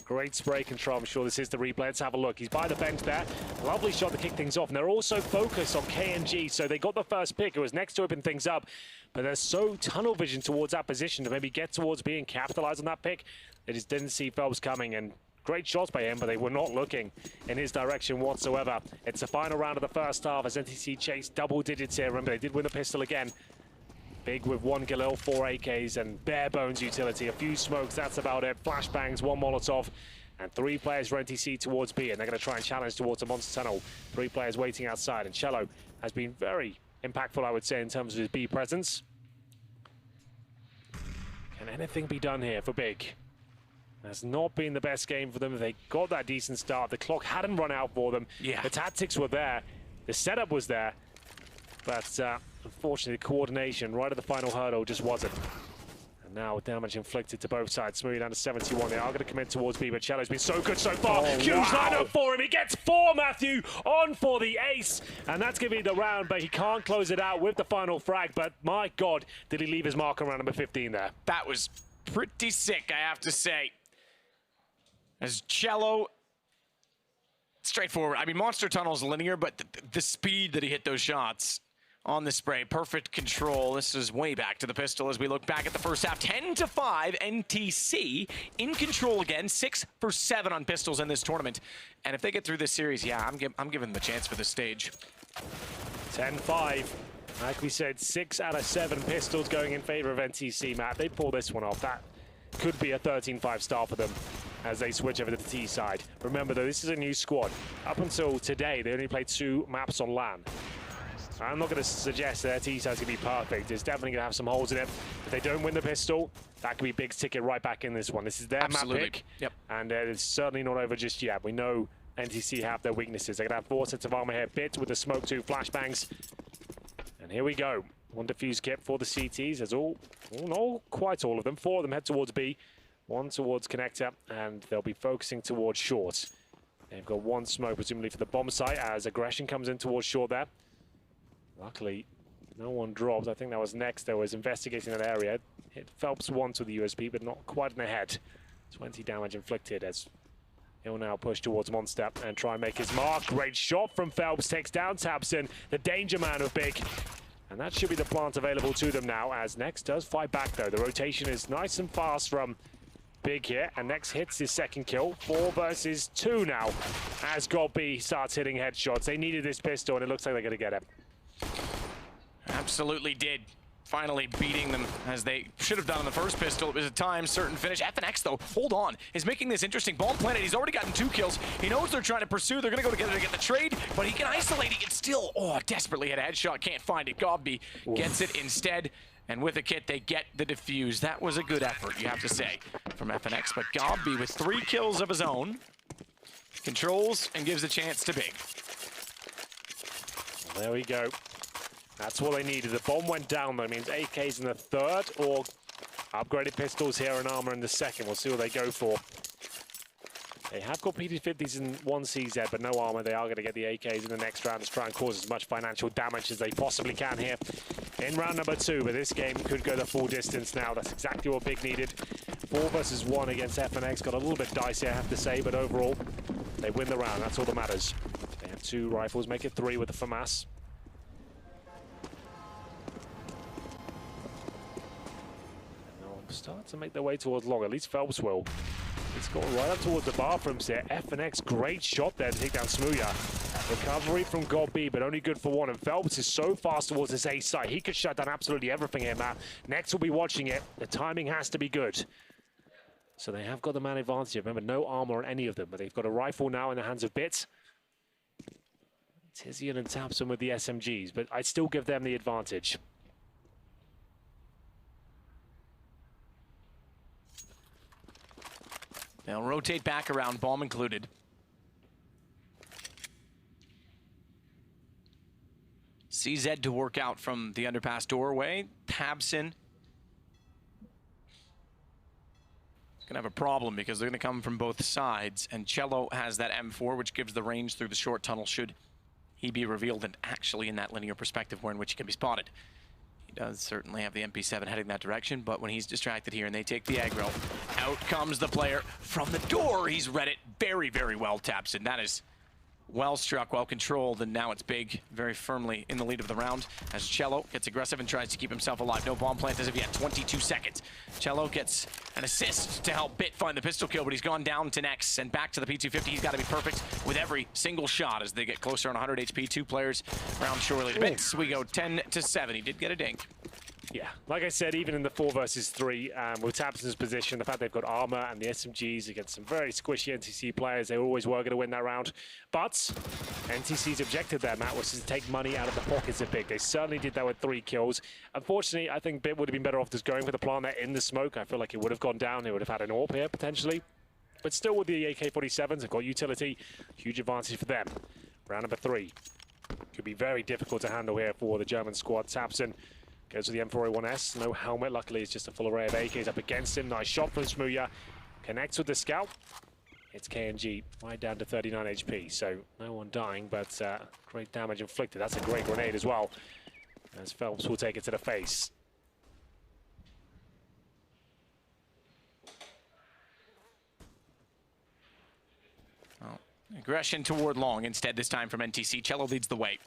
S5: Great spray control. I'm sure this is the replay. Let's have a look. He's by the bench there. Lovely shot to kick things off. And they're also focused on KNG. So they got the first pick. It was next to open things up. But they're so tunnel vision towards that position to maybe get towards being capitalized on that pick. They just didn't see Phelps coming. And great shots by him, but they were not looking in his direction whatsoever. It's the final round of the first half as NTC chased double digits here. Remember, they did win the pistol again. Big with 1 Galil, 4 AKs, and bare bones utility. A few smokes, that's about it. Flashbangs, 1 Molotov, and 3 players for NTC towards B, and they're going to try and challenge towards the Monster Tunnel. 3 players waiting outside, and Cello has been very impactful, I would say, in terms of his B presence. Can anything be done here for Big? Has not been the best game for them. They got that decent start. The clock hadn't run out for them.
S4: Yeah.
S5: The tactics were there. The setup was there. But unfortunately, the coordination right at the final hurdle just wasn't. And now with damage inflicted to both sides, smoothing down to 71. They are going to commit towards B, but Cello's been so good so far. Huge lineup for him. He gets 4, Matthew, on for the ace. And that's going to be the round, but he can't close it out with the final frag. But my God, did he leave his mark around number 15 there?
S4: That was pretty sick, I have to say. As Cello, straightforward. I mean, Monster Tunnel's linear, but the speed that he hit those shots on the spray, perfect control. This is way back to the pistol as we look back at the first half. 10-5, NTC in control again. 6 for 7 on pistols in this tournament. And if they get through this series, yeah, I'm giving them a chance for this stage.
S5: 10-5. Like we said, 6 out of 7 pistols going in favor of NTC, Matt. They pull this one off. That could be a 13-5 start for them as they switch over to the T side. Remember, though, this is a new squad. Up until today, they only played 2 maps on LAN. I'm not going to suggest their T side's going to be perfect. It's definitely going to have some holes in it. If they don't win the pistol, that could be Big's ticket right back in this one. This is their map pick.
S4: Yep.
S5: And it's certainly not over just yet. We know NTC have their weaknesses. They're going to have 4 sets of armor here. Bit with the smoke 2 flashbangs. And here we go. 1 defuse kit for the CTs. There's not quite all of them. 4 of them head towards B. 1 towards connector, and they'll be focusing towards short. They've got 1 smoke, presumably for the bomb site, as aggression comes in towards short there. Luckily, no one dropped. I think that was next. There was investigating that area. Hit Phelps once with the USB, but not quite in the head. 20 damage inflicted as he'll now push towards Monster and try and make his mark. Great shot from Phelps, takes down Tabson, the danger man of Big. And that should be the plant available to them now, as Next does fight back, though. The rotation is nice and fast from Big here, and Next hits his second kill. 4 versus 2 now, as GodB starts hitting headshots. They needed this pistol, and it looks like they're going to get it.
S4: Absolutely did. Finally beating them as they should have done in the first pistol. It was a time certain finish. FNX, though, hold on, is making this interesting. Bomb planted. He's already gotten 2 kills. He knows they're trying to pursue. They're going to go together to get the trade, but he can isolate it. It's still, desperately hit a headshot. Can't find it. GodB gets it instead. And with a kit, they get the defuse. That was a good effort, you have to say, from FNX. But GodB with 3 kills of his own controls and gives a chance to Big.
S5: There we go. That's what they needed. The bomb went down, though. It means AKs in the 3rd or upgraded pistols here and armor in the 2nd. We'll see what they go for. They have got PT-50s in 1 CZ, but no armor. They are going to get the AKs in the next round to try and cause as much financial damage as they possibly can here in round number 2. But this game could go the full distance now. That's exactly what Big needed. 4 versus 1 against FNX. Got a little bit dicey, I have to say, but overall, they win the round. That's all that matters. They have 2 rifles, make it 3 with the FAMAS. Start to make their way towards long. At least Phelps will. It's gone right up towards the bathrooms here. FNX, great shot there to take down Smooya. Recovery from GodB, but only good for 1. And Phelps is so fast towards his A site. He could shut down absolutely everything here, Matt. Next will be watching it. The timing has to be good. So they have got the man advantage. Remember, no armor on any of them, but they've got a rifle now in the hands of Bit. Tizian and Tabson with the SMGs, but I'd still give them the advantage.
S4: They'll rotate back around, bomb included. CZ to work out from the underpass doorway. Tabson going to have a problem because they're going to come from both sides. And Cello has that M4, which gives the range through the short tunnel should he be revealed and actually in that linear perspective where in which he can be spotted. He does certainly have the MP7 heading that direction, but when he's distracted here and they take the aggro, out comes the player from the door. He's read it very, very well, Tapson. That is well struck, well controlled, and now it's Big very firmly in the lead of the round as Cello gets aggressive and tries to keep himself alive. No bomb plant as of yet, 22 seconds. Cello gets an assist to help Bit find the pistol kill, but he's gone down to Nex and back to the P250. He's got to be perfect with every single shot as they get closer on 100 HP. Two players round surely to Bits. We go 10-7. He did get a dink.
S5: Yeah, like I said, even in the 4 versus 3, with Tapson's position, the fact they've got armor and the SMGs against some very squishy NTC players, they always were going to win that round. But NTC's objective there, Matt, was to take money out of the pockets of Big. They certainly did that with 3 kills. Unfortunately, I think Bit would have been better off just going for the plant there in the smoke. I feel like it would have gone down. They would have had an AWP here, potentially. But still, with the AK-47s, they've got utility. Huge advantage for them. Round number 3. Could be very difficult to handle here for the German squad. Tapson goes to the M4A1S, no helmet, luckily it's just a full array of AKs up against him. Nice shot from Smooya, connects with the scout. It's KNG right down to 39 HP, so no one dying, but great damage inflicted. That's a great grenade as well, as Phelps will take it to the face.
S4: Well, aggression toward long instead this time from NTC. Cello leads the way.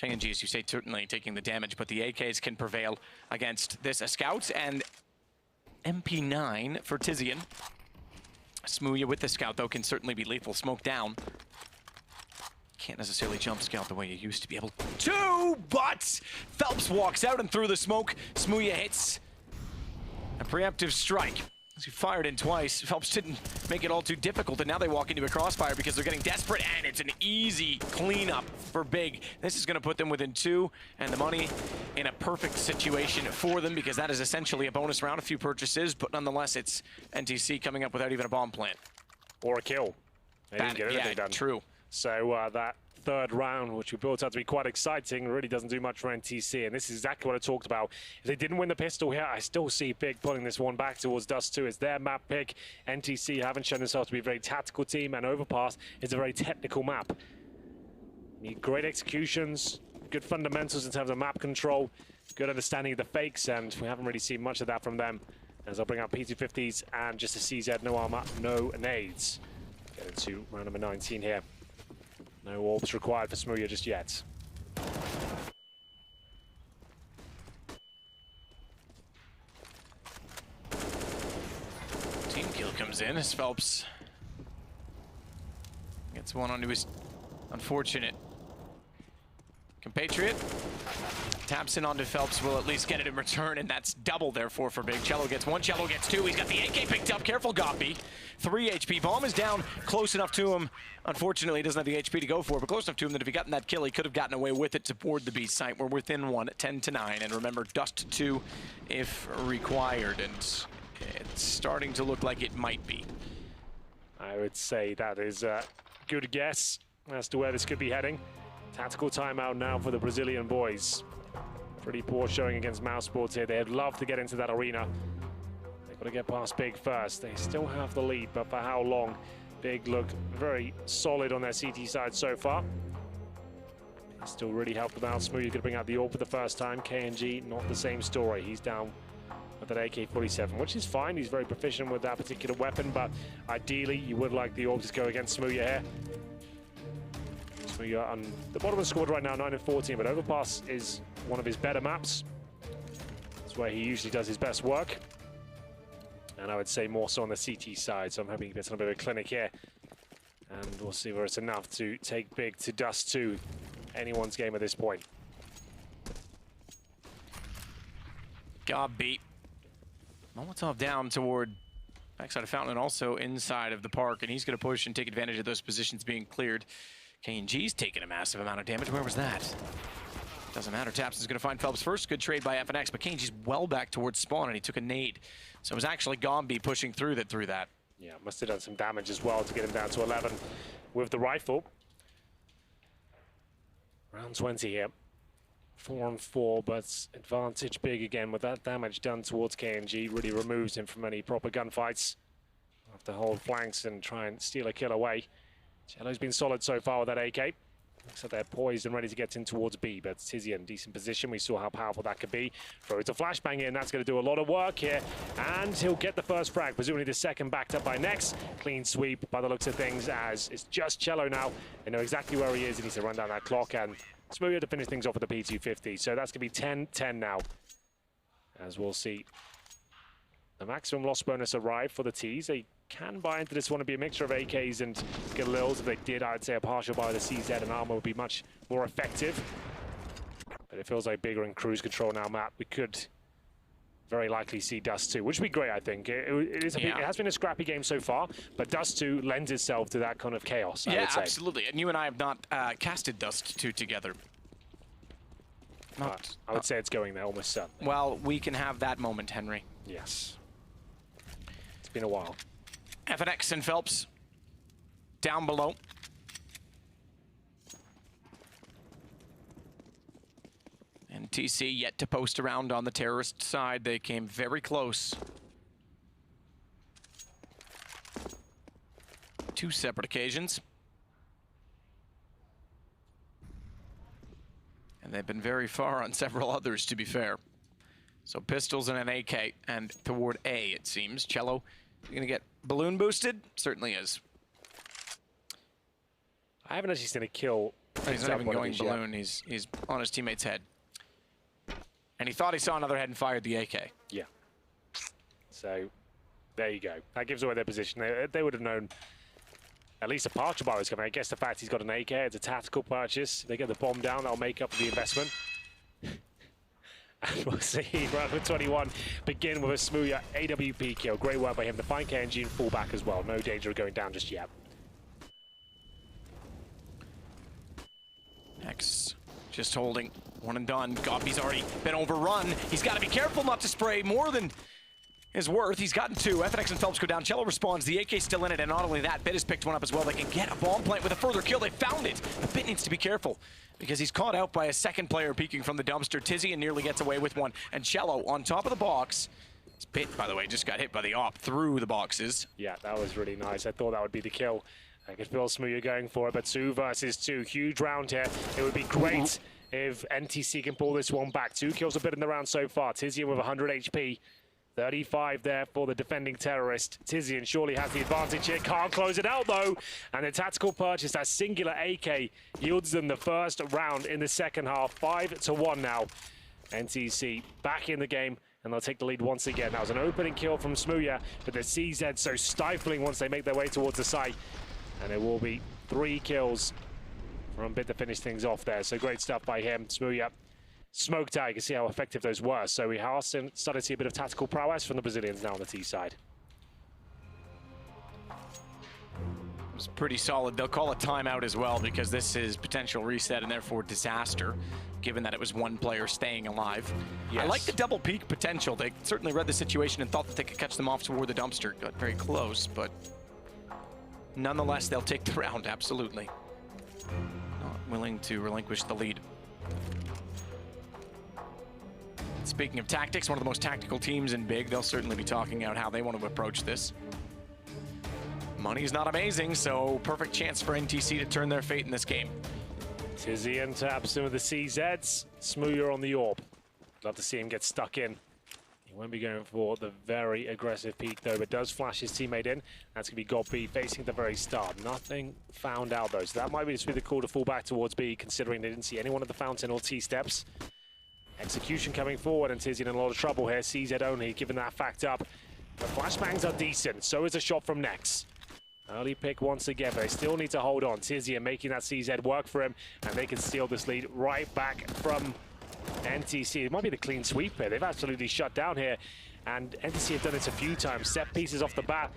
S4: KNG, as you say, certainly taking the damage, but the AKs can prevail against this. A scout and MP9 for Tizian. Smooya with the scout, though, can certainly be lethal. Smoke down. Can't necessarily jump scout the way you used to be able to, but Phelps walks out and through the smoke. Smooya hits a preemptive strike. As he fired in twice, Phelps didn't make it all too difficult, and now they walk into a crossfire because they're getting desperate, and it's an easy cleanup for Big. This is going to put them within 2, and the money in a perfect situation for them because that is essentially a bonus round, a few purchases, but nonetheless, it's NTC coming up without even a bomb plant.
S5: Or a kill. They didn't get anything done.
S4: True.
S5: So that third round, which we built out to be quite exciting, really doesn't do much for NTC, and this is exactly what I talked about. If they didn't win the pistol here, I still see Big pulling this one back towards Dust 2. It's their map pick. NTC haven't shown themselves to be a very tactical team, and Overpass is a very technical map. Need great executions, good fundamentals in terms of map control, good understanding of the fakes, and we haven't really seen much of that from them. As I'll bring out P250s and just a CZ, no armor, no nades. Get into round number 19 here. No orbs required for Smooya just yet.
S4: Team kill comes in as Phelps gets one onto his unfortunate compatriot. Taps in onto Phelps, will at least get it in return, and that's double therefore for Big. Cello gets 1, Cello gets 2. He's got the AK picked up. Careful, Goppy. 3 HP. Bomb is down, close enough to him. Unfortunately, he doesn't have the HP to go for it, but close enough to him that if he gotten that kill, he could have gotten away with it toward the B site. We're within 1, 10-9, and remember, Dust 2 if required, and it's starting to look like it might be.
S5: I would say that is a good guess as to where this could be heading. Tactical timeout now for the Brazilian boys. Pretty poor showing against Mouse Sports here. They'd love to get into that arena. They've got to get past Big first. They still have the lead, but for how long? Big look very solid on their CT side so far. They still really help them out. Smooth, you could bring out the AWP for the first time. KNG, not the same story. He's down with that AK-47, which is fine. He's very proficient with that particular weapon, but ideally, you would like the AWP to go against Smooya here. Smooya on the bottom of the squad right now, 9-14, but Overpass is one of his better maps. That's where he usually does his best work. And I would say more so on the CT side, so I'm hoping he gets a bit of a clinic here. And we'll see where it's enough to take Big to Dust 2. Anyone's game at this point.
S4: Gob beat. Molotov down toward backside of Fountain and also inside of the park, and he's going to push and take advantage of those positions being cleared. KNG's taking a massive amount of damage. Where was that? Doesn't matter. Taps is going to find Phelps first. Good trade by FNX, but KNG's well back towards spawn, and he took a nade. So it was actually Gombi pushing through that through that.
S5: Yeah, must have done some damage as well to get him down to 11 with the rifle. Round 20 here. 4-on-4, but advantage Big again with that damage done towards KNG. Really removes him from any proper gunfights. Have to hold flanks and try and steal a kill away. Cello's been solid so far with that AK. Looks like they're poised and ready to get in towards B, but Tizian, decent position. We saw how powerful that could be. Throw it to flashbang in, that's going to do a lot of work here. And he'll get the first frag, presumably the second backed up by Nex. Clean sweep by the looks of things, as it's just Cello now. They know exactly where he is. He needs to run down that clock, and Smoothie to finish things off with the P250. So that's going to be 10-10 now, as we'll see the maximum loss bonus arrive for the T's. They can buy into this one to be a mixture of AKs and Galils. If they did, I'd say a partial buy of the CZ and armor would be much more effective. But it feels like bigger in cruise control now, Matt. We could very likely see Dust 2, which would be great, I think. It has been a scrappy game so far, but Dust 2 lends itself to that kind of chaos, I would say.
S4: Absolutely. And you and I have not casted Dust 2 together.
S5: I would say it's going there, almost certainly.
S4: Well, we can have that moment, Henry.
S5: Yes. It's been a while.
S4: FNX and Phelps down below. NTC yet to post around on the terrorist side. They came very close. Two separate occasions. And they've been very far on several others, to be fair. So pistols and an AK, and toward A, it seems. Cello, you're gonna get balloon boosted? Certainly is.
S5: I haven't actually seen a kill.
S4: He's not even going balloon. He's on his teammate's head. And he thought he saw another head and fired the AK.
S5: Yeah. So, there you go. That gives away their position. They would have known at least a partial buy was coming. I guess the fact he's got an AK, it's a tactical purchase. They get the bomb down, that'll make up for the investment. And we'll see round number 21 begin with a Smoothie AWP kill. Great work by him. The fine KNG and full back as well. No danger of going down just yet.
S4: Next, just holding. One and done. Goppy's already been overrun. He's got to be careful not to spray more than his worth. He's gotten two. FNX and Phelps go down. Cello responds. The AK's still in it, and not only that, Bit has picked one up as well. They can get a bomb plant with a further kill. They found it. But Bit needs to be careful because he's caught out by a second player peeking from the dumpster. Tizian nearly gets away with one. And Cello on top of the box. Bit, by the way, just got hit by the op through the boxes.
S5: Yeah, that was really nice. I thought that would be the kill. I could feel Smoothie going for it, but 2 versus 2. Huge round here. It would be great if NTC can pull this one back. 2 kills a bit in the round so far. Tizian with 100 HP. 35 there for the defending terrorist. Tizian surely has the advantage here. Can't close it out though. And the tactical purchase, that singular AK, yields them the first round in the second half. 5-1 now. NTC back in the game, and they'll take the lead once again. That was an opening kill from Smoothie, but the CZ so stifling once they make their way towards the site. And it will be 3 kills from Bit to finish things off there. So great stuff by him. Smoothie smoked out. You can see how effective those were. So we are starting to see a bit of tactical prowess from the Brazilians now on the T side.
S4: It was pretty solid. They'll call a timeout as well because this is potential reset and therefore disaster, given that it was one player staying alive. Yes. I like the double peak potential. They certainly read the situation and thought that they could catch them off toward the dumpster. Got very close, but nonetheless, they'll take the round, absolutely. Not willing to relinquish the lead. Speaking of tactics, one of the most tactical teams in Big, they'll certainly be talking out how they want to approach this. Money's not amazing, so perfect chance for NTC to turn their fate in this game.
S5: Tizian taps some of the CZs. Smoothie on the orb. Love to see him get stuck in. He won't be going for the very aggressive peak though, but does flash his teammate in. That's going to be God B facing at the very start. Nothing found out though, so that might be just be the call to fall back towards B, considering they didn't see anyone at the fountain or T-steps. Execution coming forward, and Tizian in a lot of trouble here. CZ only, given that fact up. The flashbangs are decent, so is a shot from Nex. Early pick once again, but they still need to hold on. Tizian making that CZ work for him, and they can steal this lead right back from NTC. It might be the clean sweep here. They've absolutely shut down here, and NTC have done this a few times. Set pieces off the bat,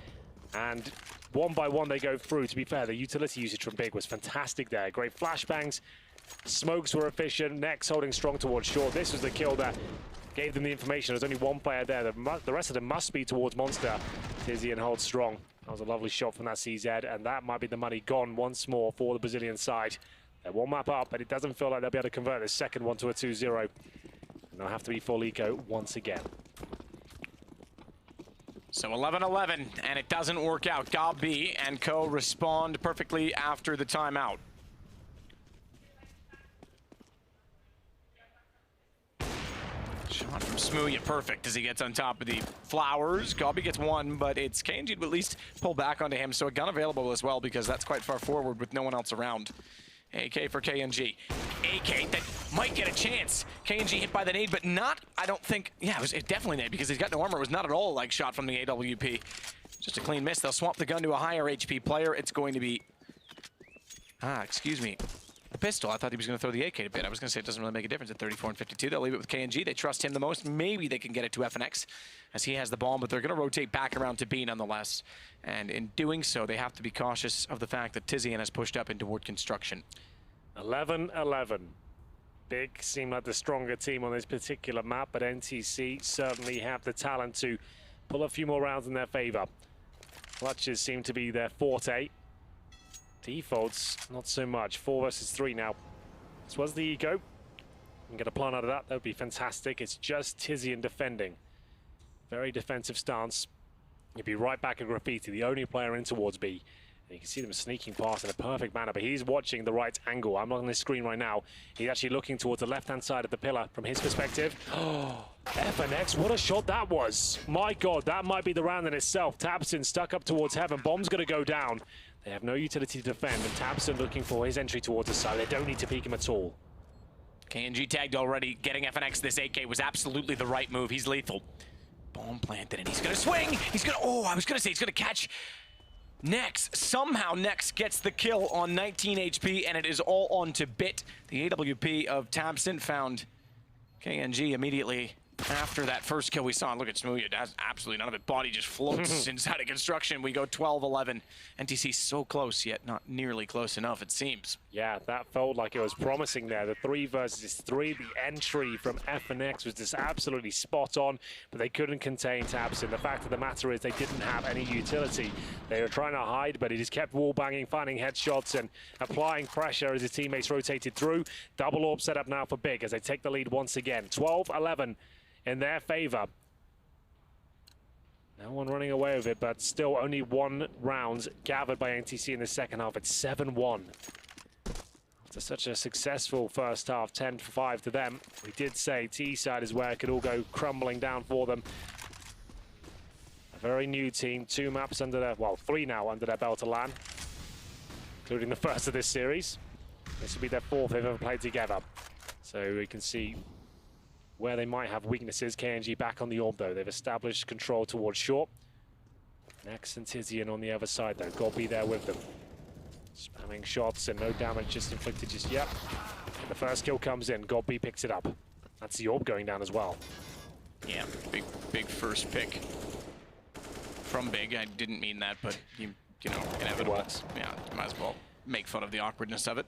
S5: and one by one they go through. To be fair, the utility usage from Big was fantastic there. Great flashbangs. Smokes were efficient. Nex holding strong towards short. This was the kill that gave them the information. There's only one player there. The rest of them must be towards Monster. Tizian holds strong. That was a lovely shot from that CZ, and that might be the money gone once more for the Brazilian side. They're one map up, but it doesn't feel like they'll be able to convert this second one to a 2-0. And they'll have to be full eco once again.
S4: So 11-11, and it doesn't work out. Gobby and co respond perfectly after the timeout. Shot from Smooya, perfect as he gets on top of the flowers. Gobby gets one, but it's KNG to at least pull back onto him. So a gun available as well, because that's quite far forward with no one else around. AK for KNG. AK that might get a chance. KNG hit by the nade, but not, I don't think, yeah, it definitely nade because he's got no armor. It was not at all like shot from the AWP. Just a clean miss. They'll swap the gun to a higher HP player. It's going to be, excuse me, the pistol. I thought he was going to throw the AK a bit. I was going to say it doesn't really make a difference at 34 and 52. They'll leave it with KNG. They trust him the most. Maybe they can get it to FNX as he has the bomb, but they're going to rotate back around to B nonetheless. And in doing so, they have to be cautious of the fact that Tizian has pushed up in toward construction.
S5: 11-11. Big seem like the stronger team on this particular map, but NTC certainly have the talent to pull a few more rounds in their favor. Clutches seem to be their forte. Defaults, not so much. 4 versus 3 now. This was the eco. You can get a plan out of that. That would be fantastic. It's just Tizian defending. Very defensive stance. He'd be right back at Graffiti, the only player in towards B. And you can see them sneaking past in a perfect manner, but he's watching the right angle. I'm not on this screen right now. He's actually looking towards the left-hand side of the pillar from his perspective. Oh, FNX, what a shot that was. My God, that might be the round in itself. Tabson stuck up towards heaven. Bomb's going to go down. They have no utility to defend, and Tabson looking for his entry towards the side. They don't need to peek him at all.
S4: KNG tagged already. Getting FNX this AK was absolutely the right move. He's lethal. Bomb planted, and he's going to swing. He's going to, I was going to say he's going to catch Nex. Somehow Nex gets the kill on 19 HP, and it is all on to Bit. The AWP of Tabson found KNG immediately after that first kill we saw. And look at Smooya, has absolutely none of it. Body just floats inside of construction. We go 12-11. NTC so close, yet not nearly close enough, it seems.
S5: Yeah, that felt like it was promising there. The 3 versus 3, the entry from FNX was just absolutely spot on, but they couldn't contain Tabson. The fact of the matter is they didn't have any utility. They were trying to hide, but he just kept wall banging, finding headshots and applying pressure as his teammates rotated through. Double orb set up now for Big as they take the lead once again. 12-11 in their favor. No one running away with it, but still only 1 round gathered by NTC in the second half. It's 7-1. After such a successful first half, 10-5 to them, we did say T-side is where it could all go crumbling down for them. A very new team, 2 maps under their, well, 3 now under their belt to LAN, including the first of this series. This will be their 4th they've ever played together. So we can see where they might have weaknesses. KNG back on the orb though. They've established control towards short. Nex and Tizian on the other side though. Gobby there with them. Spamming shots and no damage just inflicted just yet. And the first kill comes in. Gobby picks it up. That's the orb going down as well.
S4: Yeah, big first pick from Big. I didn't mean that, but you know, inevitable. Yeah, might as well make fun of the awkwardness of it.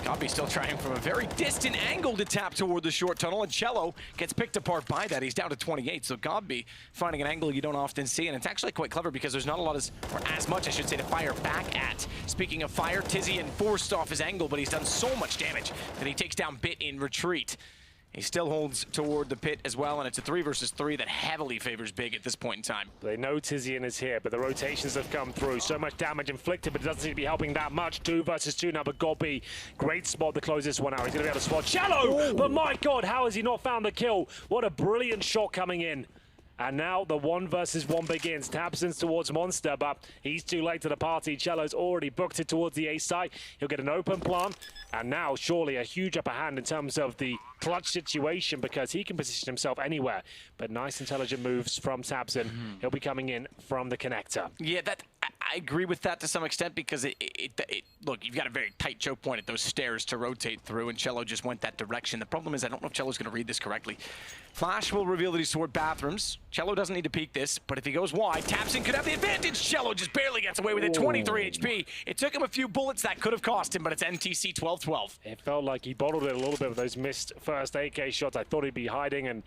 S4: Gobby still trying from a very distant angle to tap toward the short tunnel, and Cello gets picked apart by that. He's down to 28, so Gobby finding an angle you don't often see, and it's actually quite clever because there's not a lot or as much, I should say, to fire back at. Speaking of fire, Tizian forced off his angle, but he's done so much damage that he takes down Bit in retreat. He still holds toward the pit as well, and it's a 3 versus 3 that heavily favors Big at this point in time.
S5: They know Tizian is here, but the rotations have come through. So much damage inflicted, but it doesn't seem to be helping that much. 2 versus 2 now, but Gobby, great spot to close this one out. He's going to be able to spot Cello, but my God, how has he not found the kill? What a brilliant shot coming in. And now the 1 versus 1 begins. Tabson's towards Monster, but he's too late to the party. Cello's already booked it towards the A site. He'll get an open plant. And now surely a huge upper hand in terms of the clutch situation because he can position himself anywhere. But nice intelligent moves from Tabson. He'll be coming in from the connector.
S4: Yeah, I agree with that to some extent because look, you've got a very tight choke point at those stairs to rotate through, and Cello just went that direction. The problem is I don't know if Cello's going to read this correctly. Flash will reveal that he's toward bathrooms. Cello doesn't need to peek this, but if he goes wide, Tabson could have the advantage. Cello just barely gets away with it, 23 HP. It took him a few bullets that could have cost him, but it's NTC 12-12.
S5: It felt like he bottled it a little bit with those missed first AK shots. I thought he'd be hiding and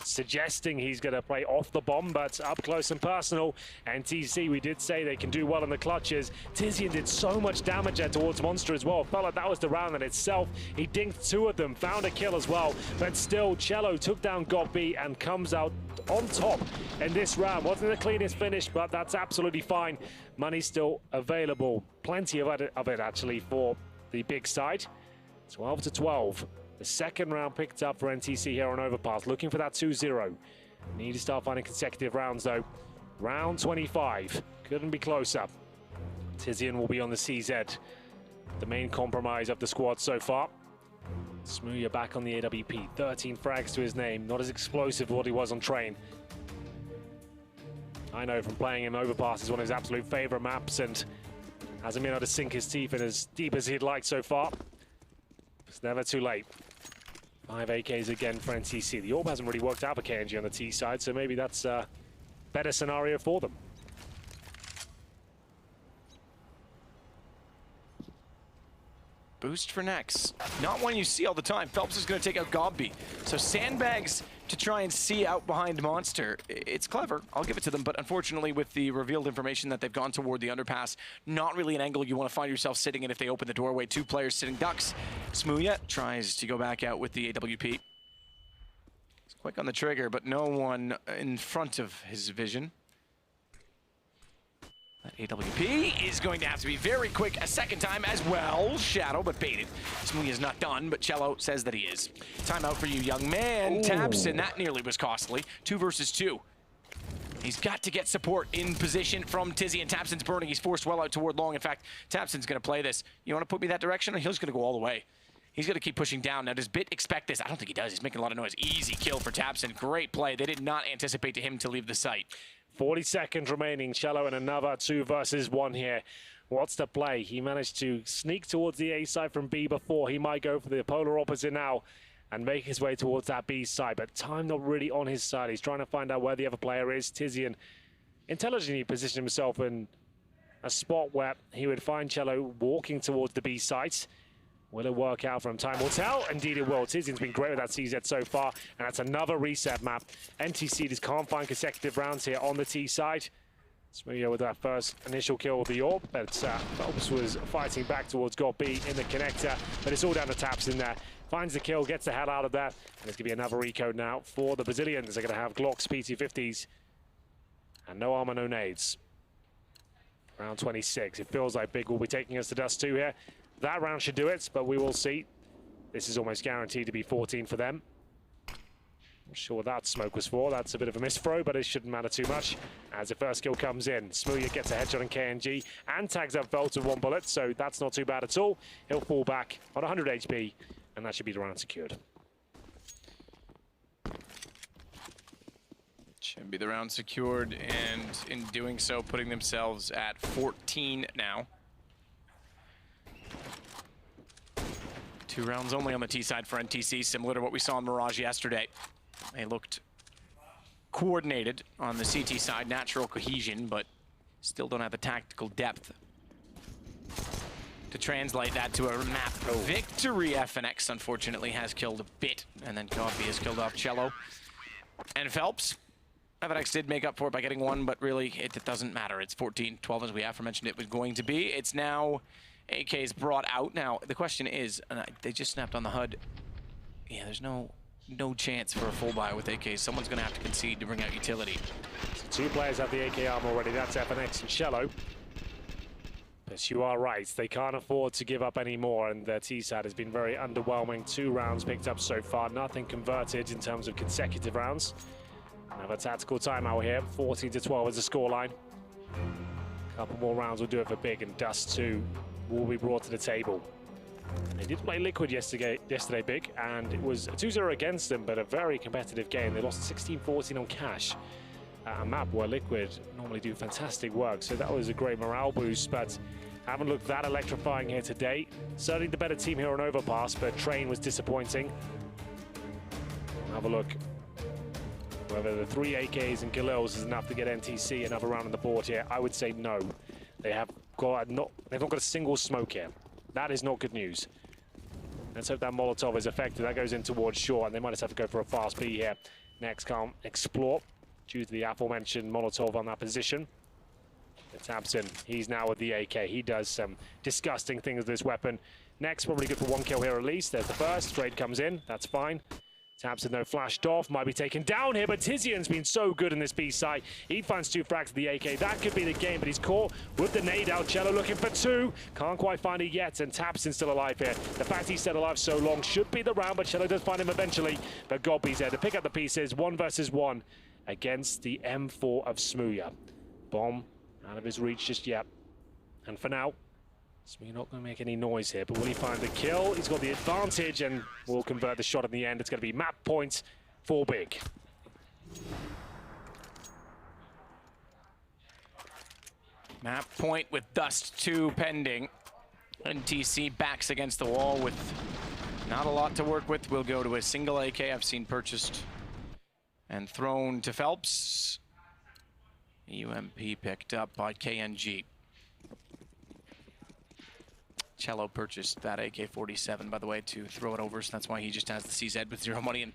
S5: suggesting he's going to play off the bomb, but up close and personal. NTC, we did say they can do well in the clutches. Tizian did so much damage there towards Monster as well. Felt like that was the round in itself. He dinked 2 of them, found a kill as well, but still, Cello took down Gobby and comes out on top in this round. Wasn't the cleanest finish, but that's absolutely fine. Money's still available. Plenty of it actually for the big side. 12-12. The second round picked up for NTC here on Overpass, looking for that 2-0. Need to start finding consecutive rounds though. Round 25, couldn't be closer. Tizian will be on the CZ, the main compromise of the squad so far. Smooya back on the AWP, 13 frags to his name, not as explosive as what he was on Train. I know from playing him, Overpass is one of his absolute favorite maps and hasn't been able to sink his teeth in as deep as he'd like so far. It's never too late. 5 AKs again for NTC. The AWP hasn't really worked out for KNG on the T side, so maybe that's a better scenario for them.
S4: Boost for Nex. Not one you see all the time. Phelps is going to take out Gobby. So sandbags to try and see out behind Monster. It's clever. I'll give it to them. But unfortunately, with the revealed information that they've gone toward the underpass, not really an angle you want to find yourself sitting in if they open the doorway. 2 players sitting ducks. Smooya tries to go back out with the AWP. He's quick on the trigger, but no one in front of his vision. That AWP is going to have to be very quick a second time as well. Shadow, but baited. Smooya is not done, but Cello says that he is. Timeout for you, young man. Tapson, that nearly was costly. 2 versus 2. He's got to get support in position from Tizian. Tapson's burning. He's forced well out toward long. In fact, Tapson's going to play this. You want to put me that direction? Or he's going to go all the way. He's going to keep pushing down. Now, does Bit expect this? I don't think he does. He's making a lot of noise. Easy kill for Tapson. Great play. They did not anticipate him to leave the site.
S5: 40 seconds remaining. Cello and another 2 versus 1 here. What's the play? He managed to sneak towards the A side from B before. He might go for the polar opposite now and make his way towards that B side, but time not really on his side. He's trying to find out where the other player is. Tizian intelligently positioned himself in a spot where he would find Cello walking towards the B site. Will it work out for him? Time will tell. Indeed it will. Tizian's been great with that CZ so far, and that's another reset map. NTC just can't find consecutive rounds here on the T side. Smooya with that first initial kill with the AWP, but Phelps was fighting back towards God B in the connector, but it's all down to Taps in there. Finds the kill, gets the hell out of that, and it's going to be another recode now for the Brazilians. They're going to have Glocks, PT-50s, and no armor, no nades. Round 26. It feels like Big will be taking us to Dust 2 here. That round should do it, but we will see. This is almost guaranteed to be 14 for them. Not sure what that smoke was for. That's a bit of a misthrow, but it shouldn't matter too much as the first kill comes in. Smooya gets a headshot on KNG and tags up Phelps with 1 bullet, so that's not too bad at all. He'll fall back on 100 HP, and that should be the round secured.
S4: Should be the round secured, and in doing so, putting themselves at 14 now. 2 rounds only on the T side for NTC, similar to what we saw in Mirage yesterday. They looked coordinated on the CT side, natural cohesion, but still don't have the tactical depth to translate that to a map victory. FNX, unfortunately, has killed a bit, and then Gobby has killed off Cello and Phelps. FNX did make up for it by getting 1, but really, it doesn't matter. It's 14-12, as we aforementioned it was going to be. It's now AK's brought out. Now, the question is, they just snapped on the HUD. Yeah, there's no chance for a full buy with AK. Someone's going to have to concede to bring out utility.
S5: So 2 players have the AK arm already. That's FNX and Cello. But you are right. They can't afford to give up any more, and their T-side has been very underwhelming. 2 rounds picked up so far. Nothing converted in terms of consecutive rounds. Another tactical timeout here. 14-12 is the scoreline. A couple more rounds will do it for Big, and Dust 2 will be brought to the table. They did play Liquid yesterday Big, and it was a 2-0 against them, but a very competitive game. They lost 16-14 on Cash, a map where Liquid normally do fantastic work, so that was a great morale boost, but haven't looked that electrifying here today. Certainly the better team here on Overpass, but Train was disappointing. We'll have a look whether the 3 AKs and Galils is enough to get NTC another round on the board here. I would say no. They've not got a single smoke here. That is not good news. Let's hope that Molotov is effective. That goes in towards short, and they might just have to go for a fast B here. Next can't explore due to the aforementioned Molotov on that position. Tabson, he's now with the AK. He does some disgusting things with this weapon. Next, probably good for 1 kill here at least. There's the first. Trade comes in. That's fine. Tabson, though, flashed off. Might be taken down here, but Tizian's been so good in this B side. He finds 2 frags with the AK. That could be the game, but he's caught with the nade out. Cello looking for 2. Can't quite find it yet, and Tabson's still alive here. The fact he's still alive so long should be the round, but Cello does find him eventually. But Gobby's there to pick up the pieces. 1 versus 1 against the M4 of Smooya. Bomb out of his reach just yet. And for now, Smooya not going to make any noise here, but will he find the kill? He's got the advantage and will convert the shot in the end. It's going to be map points for Big.
S4: Map point with Dust 2 pending. NTC backs against the wall with not a lot to work with. We'll go to a single AK I've seen purchased and thrown to Phelps. UMP picked up by KNG. Cello purchased that AK-47, by the way, to throw it over, so that's why he just has the CZ with 0 money and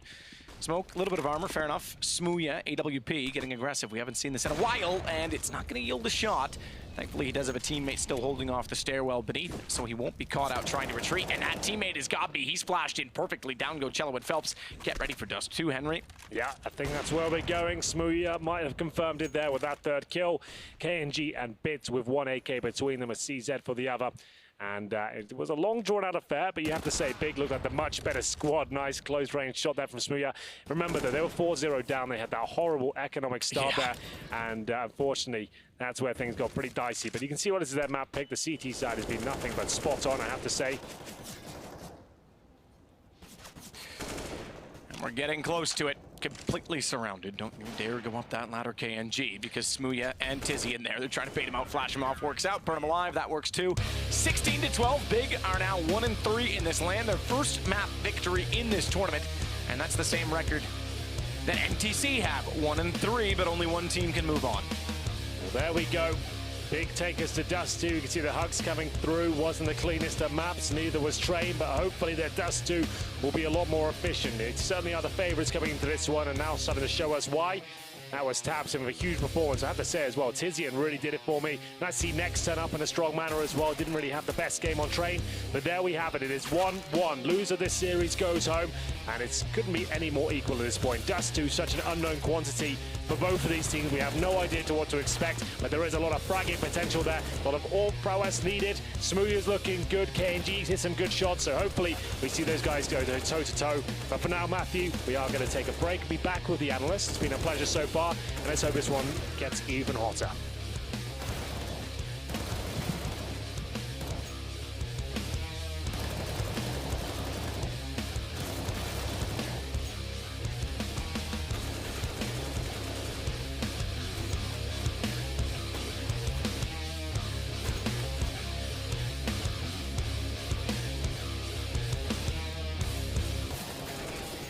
S4: smoke. A little bit of armor, fair enough. Smooya, AWP, getting aggressive. We haven't seen this in a while, and it's not going to yield a shot. Thankfully, he does have a teammate still holding off the stairwell beneath, so he won't be caught out trying to retreat. And that teammate is Gobby. He's flashed in perfectly. Down go Cello and Phelps. Get ready for Dust 2, Henry.
S5: Yeah, I think that's where we're going. Smooya might have confirmed it there with that 3rd kill. KNG and Bits with 1 AK between them, a CZ for the other. And it was a long, drawn-out affair, but you have to say, Big looked like the much better squad. Nice close-range shot there from Smooya. Remember, though, they were 4-0 down. They had that horrible economic start there. And unfortunately, that's where things got pretty dicey. But you can see what this is their map pick. The CT side has been nothing but spot on, I have to say.
S4: And we're getting close to it. Completely surrounded. Don't you dare go up that ladder, KNG, because Smooya and Tizzy in there. They're trying to bait him out, flash him off. Works out. Burn him alive. That works too. 16-12. Big are now 1-3 in this land. Their first map victory in this tournament. And that's the same record that NTC have. 1-3, but only 1 team can move on.
S5: Well, there we go. Big take us to Dust 2. You can see the hugs coming through. Wasn't the cleanest of maps, neither was Train, but hopefully their Dust 2 will be a lot more efficient. It's certainly are the favorites coming into this one, and now starting to show us why. That was Tabson with a huge performance. I have to say as well, Tizian really did it for me. Nice to see Next turn up in a strong manner as well. Didn't really have the best game on Train, but there we have it. It is 1-1. Loser this series goes home, and it couldn't be any more equal at this point. Dust 2, such an unknown quantity for both of these teams. We have no idea to what to expect, but there is a lot of fragging potential there. A lot of all prowess needed. Smooya's looking good. KNG hit some good shots, so hopefully we see those guys go toe-to-toe. But for now, Matthew, we are going to take a break. Be back with the analysts. It's been a pleasure so far, and let's hope this one gets even hotter.